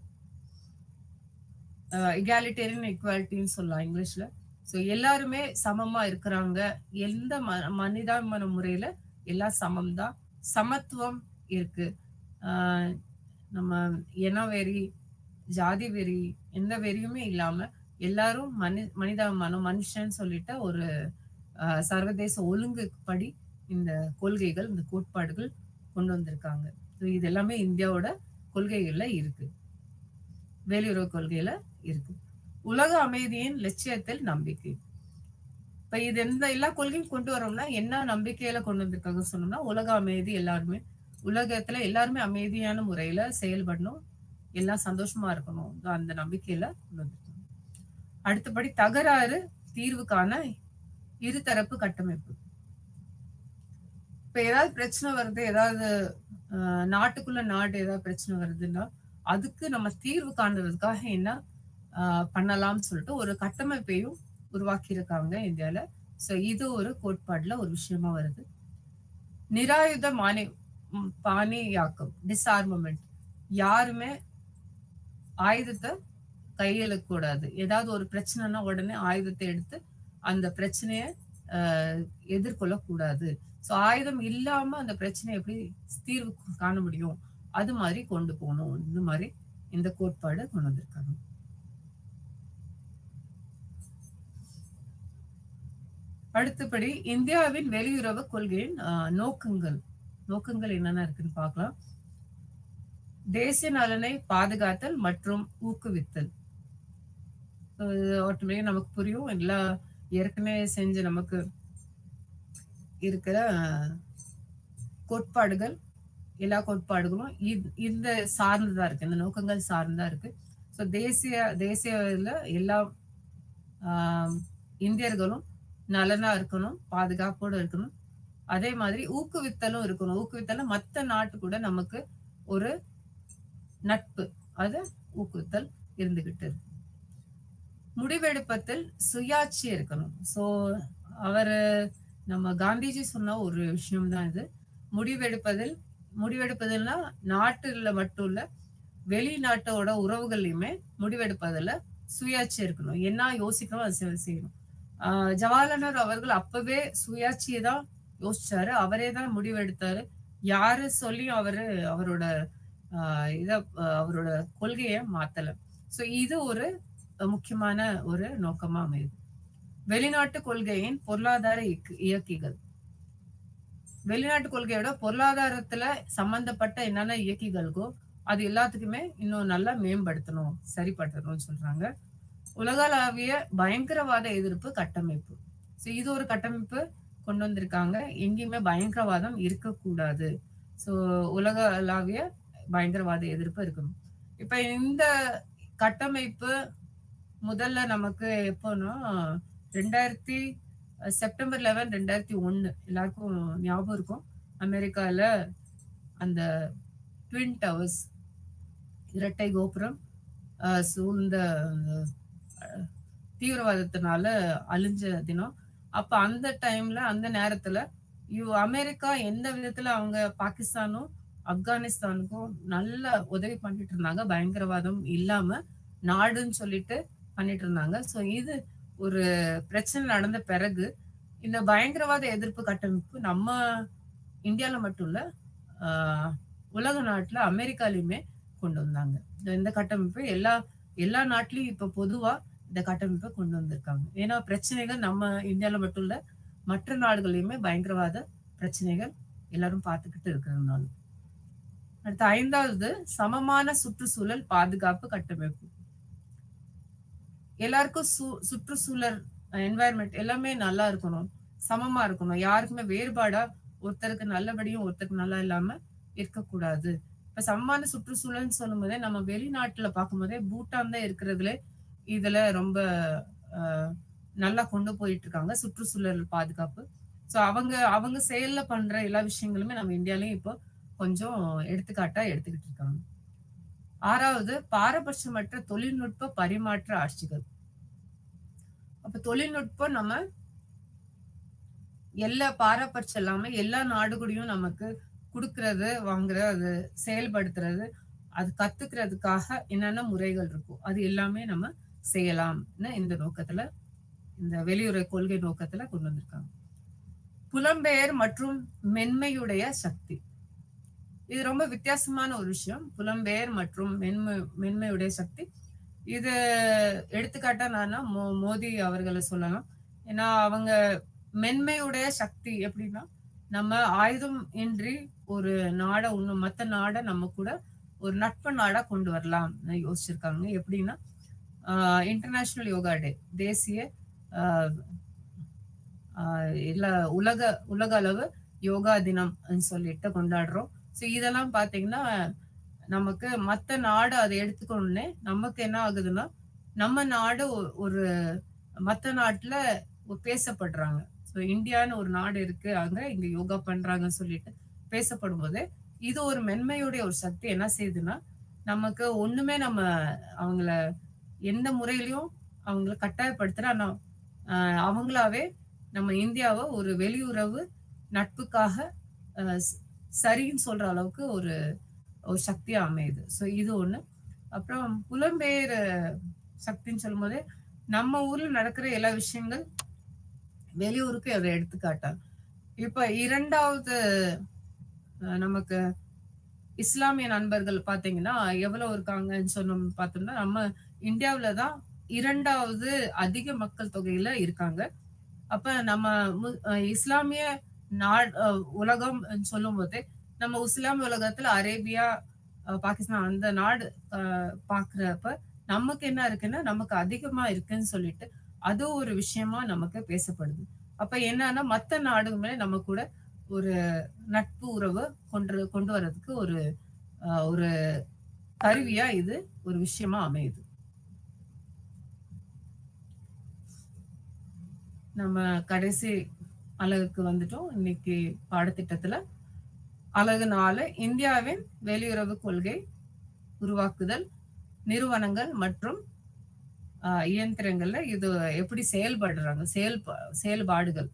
இகாலிட்டேரியன் ஈக்குவாலிட்டின்னு சொல்லலாம் இங்கிலீஷ்ல. ஸோ எல்லாருமே சமமா இருக்கிறாங்க, எந்த மனிதாபிமான முறையில எல்லாம் சமம் தான், சமத்துவம் இருக்கு. நம்ம இன வெறி, ஜாதி வெறி, எந்த வெறியுமே இல்லாம எல்லாரும் மனிதாபிமானம், மனுஷன் சொல்லிட்ட ஒரு சர்வதேச ஒழுங்கு படி இந்த கொள்கைகள், இந்த கோட்பாடுகள் கொண்டு வந்திருக்காங்க. இது எல்லாமே இந்தியாவோட கொள்கைகள்ல இருக்கு, வெளியுறவு கொள்கையில இருக்கு. உலக அமைதியின் லட்சியத்தில் நம்பிக்கை. இப்ப இது எந்த எல்லா கொள்கையும் கொண்டு வரோம்னா என்ன நம்பிக்கையில கொண்டு வந்திருக்காங்க சொன்னோம்னா உலக அமைதி, எல்லாருமே உலகத்துல எல்லாருமே அமைதியான முறையில செயல்படணும், எல்லாம் சந்தோஷமா இருக்கணும், அந்த நம்பிக்கையில கொண்டு வந்திருக்காங்க. அடுத்தபடி தகராறு தீர்வுக்கான இருதரப்பு கட்டமைப்பு. இப்ப ஏதாவது பிரச்சனை வருது, ஏதாவது நாட்டுக்குள்ள நாடு ஏதாவது பிரச்சனை வருதுன்னா அதுக்கு நம்ம தீர்வு காண்றதுக்காக என்ன பண்ணலாம்னு சொல்லிட்டு ஒரு கட்டமைப்பையும் உருவாக்கி இருக்காங்க இந்தியால. சோ இது ஒரு கோட்பாடுல ஒரு விஷயமா வருது. நிராயுத பாணியாக்கம், டிஸ்ஆர்மமெண்ட். யாருமே ஆயுதத்தை கையில கூடாது. ஏதாவது ஒரு பிரச்சனைனா உடனே ஆயுதத்தை எடுத்து அந்த பிரச்சனைய எதிர்கொள்ள கூடாது. சோ ஆயுதம் இல்லாம அந்த பிரச்சனை எப்படி தீர்வு காண முடியும், அது மாதிரி கொண்டு போகணும். இந்த மாதிரி இந்த கோட்பாடு கொண்டு வந்திருக்காங்க. அடுத்தபடி இந்தியாவின் வெளியுறவு கொள்கையின் நோக்கங்கள் என்னென்ன இருக்குன்னு பார்க்கலாம். தேசிய நலனை பாதுகாத்தல் மற்றும் ஊக்குவித்தல். ஆட்டோமேட்டிக்கா நமக்கு புரியும், எல்லாம் ஏற்கனவே செஞ்சு நமக்கு இருக்கிற கோட்பாடுகள், எல்லா கோட்பாடுகளும் இந்த சார்ந்துதான் இருக்கு, இந்த நோக்கங்கள் சார்ந்தா இருக்கு. ஸோ தேசிய எல்லா இந்தியர்களும் நலனா இருக்கணும், பாதுகாப்போடு இருக்கணும். அதே மாதிரி ஊக்குவித்தலும் இருக்கணும். ஊக்குவித்தலும் மற்ற நாட்டு கூட நமக்கு ஒரு நட்பு, அது ஊக்குவித்தல் இருந்துகிட்டு இருக்கு. முடிவெடுப்பதில் சுயாட்சி இருக்கணும். சோ அவரு நம்ம காந்திஜி சொன்ன ஒரு விஷயம் தான் இது. முடிவெடுப்பதில்னா நாட்டுல மட்டும் இல்ல, வெளிநாட்டோட உறவுகள்லயுமே முடிவெடுப்பதில் சுயாட்சி இருக்கணும். என்ன யோசிக்கணும் அது செய்யணும். ஜவஹர்லால் நேரு அவர்கள் அப்பவே சுயாட்சியை தான் யோசிச்சாரு, அவரே தான் முடிவெடுத்தாரு. யாரு சொல்லியும் அவரோட அவரோட கொள்கைய மாத்தல. சோ இது ஒரு முக்கியமான ஒரு நோக்கமா அமையுது. வெளிநாட்டு கொள்கையின் பொருளாதார இயக்கிகள். வெளிநாட்டு கொள்கையோட பொருளாதாரத்துல சம்பந்தப்பட்ட என்னென்ன இயக்கிகளுக்கோ அது எல்லாத்துக்குமே இன்னும் நல்லா மேம்படுத்தணும், சரிப்படுத்தணும்னு சொல்றாங்க. உலகளாவிய பயங்கரவாத எதிர்ப்பு கட்டமைப்பு. இது ஒரு கட்டமைப்பு கொண்டு வந்திருக்காங்க. எங்கேயுமே பயங்கரவாதம் இருக்கக்கூடாது. ஸோ உலகளாவிய பயங்கரவாத எதிர்ப்பு இருக்கணும். இப்ப இந்த கட்டமைப்பு முதல்ல நமக்கு எப்போன்னா 2000 செப்டம்பர் 11 2001 எல்லாருக்கும் ஞாபகம் இருக்கும். அமெரிக்கால அந்த ட்வின் டவர்ஸ் இரட்டை கோபுரம் சூழ்ந்த தீவிரவாதத்தினால அழிஞ்ச தினம். அப்ப அந்த டைம்ல அந்த நேரத்துல அமெரிக்கா எந்த விதத்துல அவங்க பாகிஸ்தானும் ஆப்கானிஸ்தானுக்கும் நல்ல உதவி பண்ணிட்டு இருந்தாங்க, பயங்கரவாதம் இல்லாம நாடுன்னு சொல்லிட்டு பண்ணிட்டு இருந்தாங்க. ஸோ இது ஒரு பிரச்சனை நடந்த பிறகு இந்த பயங்கரவாத எதிர்ப்பு கட்டமைப்பு நம்ம இந்தியால மட்டும் இல்ல, உலக நாட்டுல அமெரிக்காலையுமே கொண்டு வந்தாங்க. இந்த கட்டமைப்பு எல்லா எல்லா நாட்டிலையும் இப்ப பொதுவா இந்த கட்டமைப்பை கொண்டு வந்திருக்காங்க. ஏன்னா பிரச்சனைகள் நம்ம இந்தியால மட்டும் இல்ல, மற்ற நாடுகளையுமே பயங்கரவாத பிரச்சனைகள் எல்லாரும் பார்த்துக்கிட்டு இருக்கிறதுனால. அடுத்த 5வது சமமான சுற்றுச்சூழல் பாதுகாப்பு கட்டமைப்பு. எல்லாருக்கும் சுற்றுச்சூழல் என்வாயர்மெண்ட் எல்லாமே நல்லா இருக்கணும், சமமா இருக்கணும். யாருக்குமே வேறுபாடா ஒருத்தருக்கு நல்லபடியும் ஒருத்தருக்கு நல்லா இல்லாம இருக்கக்கூடாது. இப்ப சமமான சுற்றுச்சூழல்னு சொல்லும் போதே நம்ம வெளிநாட்டுல பார்க்கும் போதே பூட்டான் தான் இருக்கிறதுல இதுல ரொம்ப நல்லா கொண்டு போயிட்டு இருக்காங்க சுற்றுச்சூழல் பாதுகாப்பு. ஸோ அவங்க அவங்க செயல்ல பண்ற எல்லா விஷயங்களுமே நம்ம இந்தியாலயும் இப்போ கொஞ்சம் எடுத்துக்காட்டா எடுத்துக்கிட்டு இருக்காங்க. 6வது பாரபட்சமற்ற தொழில்நுட்ப பரிமாற்ற ஆட்சிகள். அப்ப தொழில்நுட்பம் நம்ம எல்லா பாரபட்சம் இல்லாம எல்லா நாடுகளையும் நமக்கு கொடுக்கறது, வாங்குறது, அது செயல்படுத்துறது, அது கத்துக்கிறதுக்காக என்னென்ன முறைகள் இருக்கும் அது எல்லாமே நம்ம செய்யலாம்னு இந்த நோக்கத்துல, இந்த வெளியுறவு கொள்கை நோக்கத்துல கொண்டு வந்திருக்காங்க. புலம்பெயர் மற்றும் மென்மையுடைய சக்தி. இது ரொம்ப வித்தியாசமான ஒரு விஷயம். புலம்பெயர் மற்றும் மென்மையுடைய சக்தி. இது எடுத்துக்காட்டா நான் மோடி அவர்களை சொல்லலாம். ஏன்னா அவங்க மென்மையுடைய சக்தி எப்படின்னா, நம்ம ஆயுதம் இன்றி ஒரு நாடை இன்னும் மற்ற நாடை நம்ம கூட ஒரு நட்பு நாடா கொண்டு வரலாம் யோசிச்சிருக்காங்க. எப்படின்னா இன்டர்நேஷனல் யோகா டே, தேசிய இல்ல உலக உலக அளவு யோகா தினம் சொல்லிட்டு கொண்டாடுறோம். ஸோ இதெல்லாம் பாத்தீங்கன்னா நமக்கு மற்ற நாடு அதை எடுத்துக்கணுன்னே நமக்கு என்ன ஆகுதுன்னா, நம்ம நாடு ஒரு மற்ற நாட்டுல பேசப்படுறாங்க. ஸோ இந்தியான்னு ஒரு நாடு இருக்கு, அங்க இங்க யோகா பண்றாங்கன்னு சொல்லிட்டு பேசப்படும் போது இது ஒரு மென்மையுடைய ஒரு சக்தி என்ன செய்யுதுன்னா, நமக்கு ஒண்ணுமே நம்ம அவங்கள எந்த முறையிலையும் அவங்கள கட்டாயப்படுத்துற அவங்களாவே நம்ம இந்தியாவை ஒரு வெளியுறவு நட்புக்காக சரின்னு சொல்ற அளவுக்கு ஒரு ஒரு சக்தியா அமையுது. ஸோ இது ஒண்ணு. அப்புறம் புலம்பெயர் சக்தின்னு சொல்லும் போது நம்ம ஊர்ல நடக்கிற எல்லா விஷயங்கள் வெளியூருக்கு அதை எடுத்துக்காட்டாங்க. இப்ப 2வது நமக்கு இஸ்லாமிய நண்பர்கள் பாத்தீங்கன்னா எவ்வளவு இருக்காங்கன்னு சொன்னோம் பார்த்தோம்னா, நம்ம இந்தியாவில தான் 2வது அதிக மக்கள் தொகையில இருக்காங்க. அப்ப நம்ம இஸ்லாமிய உலகம் சொல்லும் போது நம்ம இஸ்லாமிய உலகத்துல அரேபியா, பாகிஸ்தான் அந்த நாடு பாக்குறப்ப நமக்கு என்ன இருக்குன்னா நமக்கு அதிகமா இருக்குன்னு சொல்லிட்டு அது ஒரு விஷயமா நமக்கு பேசப்படுது. அப்ப என்னன்னா மற்ற நாடுமே நம்ம கூட ஒரு நட்பு உறவு கொண்டு வர்றதுக்கு ஒரு ஒரு கருவியா இது ஒரு விஷயமா அமையுது. நம்ம கடைசி அலகுக்கு வந்துட்டோம். இன்னைக்கு பாடத்திட்டத்துல அலகு 4 இந்தியாவின் வெளியுறவு கொள்கை உருவாக்குதல், நிறுவனங்கள் மற்றும் இயந்திரங்கள்ல இது எப்படி செயல்படுறாங்க, செயல்பாடுகள்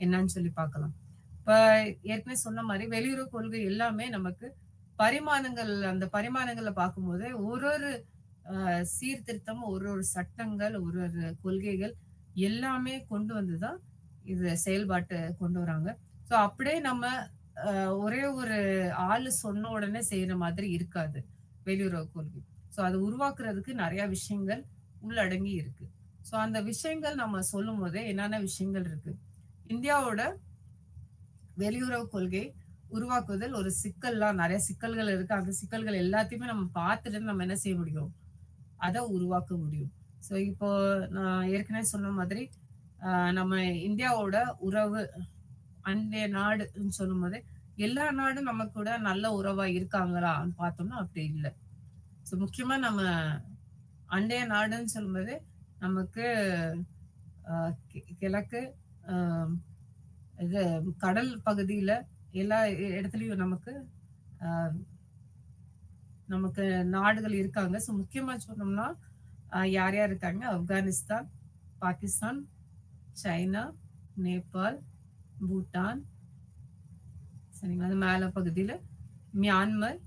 என்னன்னு சொல்லி பார்க்கலாம். இப்ப ஏற்கனவே சொன்ன மாதிரி வெளியுறவு கொள்கை எல்லாமே நமக்கு பரிமாணங்கள், அந்த பரிமாணங்களை பார்க்கும்போது ஒரு ஒரு சீர்திருத்தமும் ஒரு ஒரு சட்டங்கள் ஒரு ஒரு கொள்கைகள் எல்லாமே கொண்டு வந்துதான் இது செயல்பாட்டு கொண்டு வராங்க. ஸோ அப்படியே நம்ம ஒரே ஒரு ஆளு சொன்ன உடனே செய்யற மாதிரி இருக்காது வெளியுறவு கொள்கை. ஸோ அதை உருவாக்குறதுக்கு நிறைய விஷயங்கள் உள்ளடங்கி இருக்கு. சோ அந்த விஷயங்கள் நம்ம சொல்லும் போதே என்னென்ன விஷயங்கள் இருக்கு. இந்தியாவோட வெளியுறவு கொள்கை உருவாக்குவதில் ஒரு சிக்கல்லாம் நிறைய சிக்கல்கள் இருக்கு. அந்த சிக்கல்கள் எல்லாத்தையுமே நம்ம பார்த்துட்டு நம்ம என்ன செய்ய முடியும்? அத உருவாக்க முடியும். சோ இப்போ நான் ஏற்கனவே சொன்ன மாதிரி, நம்ம இந்தியாவோட உறவு அண்டை நாடுன்னு சொல்லும்போது, எல்லா நாடும் நம்ம கூட நல்ல உறவா இருக்காங்களான்னு பார்த்தோம்னா அப்படி இல்ல. சோ முக்கியமா நம்ம அண்டைய நாடுன்னு சொல்லும்போது, நமக்கு அ கிழக்கு அ இது கடல் பகுதியில எல்லா இடத்துலயும் நமக்கு அ நமக்கு நாடுகள் இருக்காங்க. சோ முக்கியமா சொன்னோம்னா, யார் யார் இருக்காங்க? ஆப்கானிஸ்தான், பாகிஸ்தான், சைனா, நேபாள், பூட்டான், சரிங்களா? அது மேல பகுதியில மியான்மர்,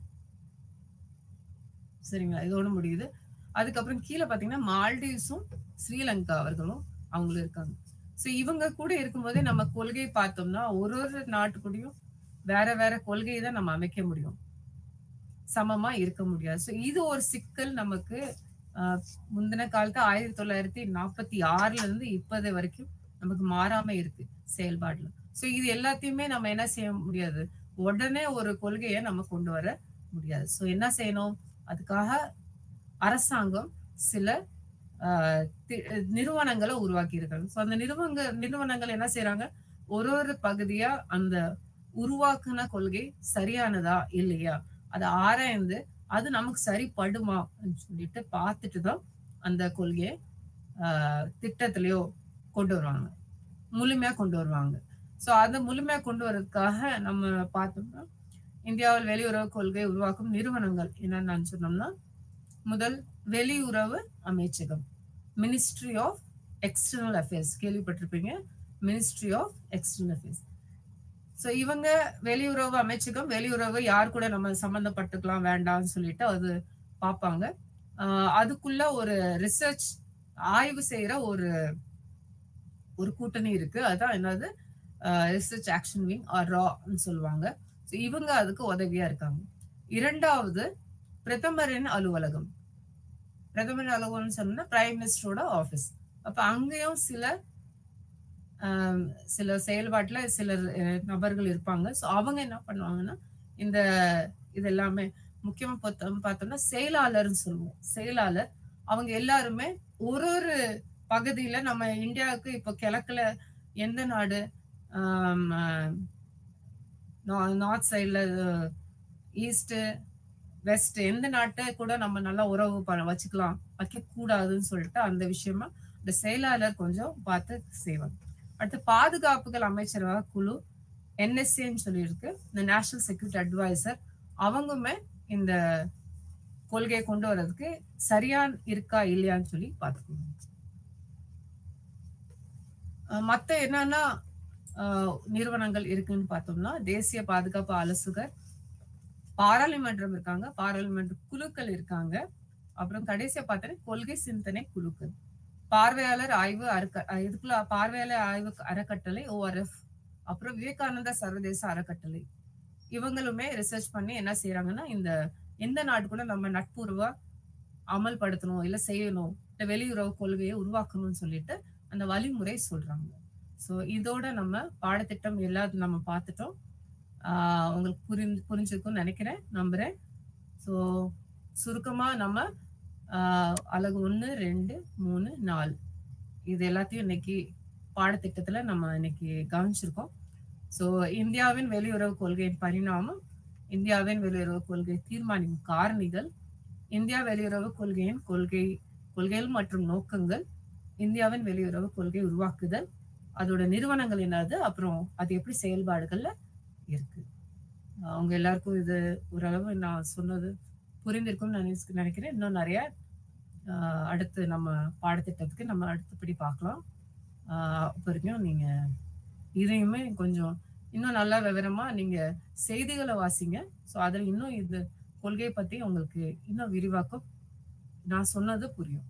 சரிங்களா? இதோட முடியுது. அதுக்கப்புறம் கீழ பார்த்தீங்கன்னா, மால்டீவ்ஸும், ஸ்ரீலங்கா அவர்களும் அவங்களும் இருக்காங்க. சோ இவங்க கூட இருக்கும்போதே நம்ம கொள்கை பார்த்தோம்னா, ஒரு ஒரு நாட்டு கூடயும் வேற வேற கொள்கைய தான் நம்ம அமைக்க முடியும். சமமா இருக்க முடியாது. சோ இது ஒரு சிக்கல் நமக்கு அ முந்தின காலத்து 1946ல இருந்து இப்போது வரைக்கும் நமக்கு மாறாம இருக்கு செயல்பாடுல. சோ இது எல்லாத்தையுமே நம்ம என்ன செய்ய முடியாது? உடனே ஒரு கொள்கைய நம்ம கொண்டு வர முடியாது. சோ என்ன செய்யணும்? அதுக்காக அரசாங்கம் சில அ தி நிறுவனங்கள உருவாக்கியிருக்காங்க. சோ அந்த நிறுவனங்கள் என்ன செய்றாங்க? ஒரு ஒரு பகுதியா அந்த உருவாக்குன கொள்கை சரியானதா? இல்லையா? அத ஆராய்ந்து, அது நமக்கு சரிப்படுமான்னு சொல்லிட்டு பார்த்துட்டு தான் அந்த கொள்கைய திட்டத்திலயோ கொண்டு வருவாங்க. முழுமையா கொண்டு வருவாங்க. சோ அத முழுமையா கொண்டு வரதுக்காக நம்ம பார்த்தோம்னா, இந்தியாவில் வெளியுறவு கொள்கை உருவாக்கும் நிறுவனங்கள் என்னென்னன்னு சொன்னோம்னா, முதல் வெளியுறவு அமைச்சகம். மினிஸ்ட்ரி ஆஃப் எக்ஸ்டர்னல் அஃபேர்ஸ் கேள்விப்பட்டிருப்பீங்க. Ministry of external affairs. So இவங்க வெளியுறவு அமைச்சகம், வெளியுறவு யார் கூட நம்ம சம்மந்தப்பட்டுக்கலாம் வேண்டாம்னு சொல்லிட்டு அது பார்ப்பாங்க. அதுக்குள்ள ஒரு ரிசர்ச் ஆய்வு செய்யற ஒரு ஒரு கூட்டணி இருக்கு. அதான் என்னது ரிசர்ச் ஆக்ஷன் விங் ஆர் ரான்னு சொல்லுவாங்க. சோ இவங்க அதுக்கு உதவியா இருக்காங்க. 2வது பிரதமரின் அலுவலகம். பிரதமர் அலுவலகம்னு சொன்னா பிரைம் மினிஸ்டரோட ஆபீஸ். அப்ப அங்கேயும் சில செயல்பாட்டுல சிலர் நபர்கள் இருப்பாங்க. சோ அவங்க என்ன பண்ணுவாங்கன்னா, இந்த இது எல்லாமே முக்கியமா பார்த்தோம்னா செயலாளர்ன்னு சொல்லுவோம். செயலாளர் அவங்க எல்லாருமே ஒரு ஒரு பகுதியில நம்ம இந்தியாவுக்கு இப்போ கிழக்குல எந்த நாடு ஆம், நார்த் சைட்ல ஈஸ்ட் வெஸ்ட் எந்த நாட்டை கூட நம்ம நல்லா உறவு வச்சுக்கலாம் வைக்க கூடாதுன்னு சொல்லிட்டு அந்த விஷயமா இந்த செயலாளர் கொஞ்சம் பார்த்து செய்வாங்க. அடுத்து பாதுகாப்புகள் அமைச்சரக குழு என்எஸ்ஏன்னு சொல்லியிருக்கு. இந்த நேஷனல் செக்யூரிட்டி அட்வைசர் அவங்களுமே இந்த கொள்கையை கொண்டு வர்றதுக்கு சரியா இருக்கா இல்லையான்னு சொல்லி பார்த்துக்கணும். மத்த என்னன்னா நிறுவனங்கள் இருக்குன்னு பார்த்தோம்னா, தேசிய பாதுகாப்பு ஆலோசகர், பாராளுமன்றம் இருக்காங்க, பாராளுமன்ற குழுக்கள் இருக்காங்க. அப்புறம் கடைசியா பார்த்தோன்னா கொள்கை சிந்தனை குழுக்கள், பார்வையாளர் ஆய்வு இதுக்குள்ள பார்வையாளர் ஆய்வு அறக்கட்டளை ORF, அப்புறம் விவேகானந்தா சர்வதேச அறக்கட்டளை. இவங்களுமே ரிசர்ச் பண்ணி என்ன செய்யறாங்கன்னா, இந்த எந்த நாடு கூட நம்ம நட்புறவா அமல்படுத்தணும், இல்ல செய்யணும், இல்ல வெளியுறவு கொள்கையை உருவாக்கணும்னு சொல்லிட்டு அந்த வழிமுறை சொல்றாங்க. சோ இதோட நம்ம பாடத்திட்டம் எல்லாத்தையும் நம்ம பார்த்துட்டோம். உங்களுக்கு புரிஞ்சிருக்கும்னு நினைக்கிறேன், நம்புறேன். சோ சுருக்கமா நம்ம அலகு 1, 2, 3, 4 இது எல்லாத்தையும் இன்னைக்கு பாடத்திட்டத்துல நம்ம இன்னைக்கு கவனிச்சிருக்கோம். சோ இந்தியாவின் வெளியுறவு கொள்கையின் பரிணாமம், இந்தியாவின் வெளியுறவு கொள்கை தீர்மானிக்கும் காரணிகள், இந்தியா வெளியுறவு கொள்கைகள் மற்றும் நோக்கங்கள், இந்தியாவின் வெளியுறவு கொள்கை உருவாக்குதல், அதோட நிறுவனங்கள் என்னது, அப்புறம் அது எப்படி செயல்பாடுகள்ல இருக்கு. அவங்க எல்லாருக்கும் இது ஓரளவு நான் சொன்னது புரிந்திருக்கும்னு நினைக்கிறேன். இன்னும் நிறைய அடுத்து நம்ம பாடத்திட்டத்துக்கு நம்ம அடுத்தபடி பார்க்கலாம். வரைக்கும் நீங்க இதையுமே கொஞ்சம் இன்னும் நல்லா விவரமா நீங்க செய்திகளை வாசிங்க. ஸோ அதில் இன்னும் இது கொள்கை பத்தி உங்களுக்கு இன்னும் விரிவாக்கம் நான் சொன்னது புரியும்.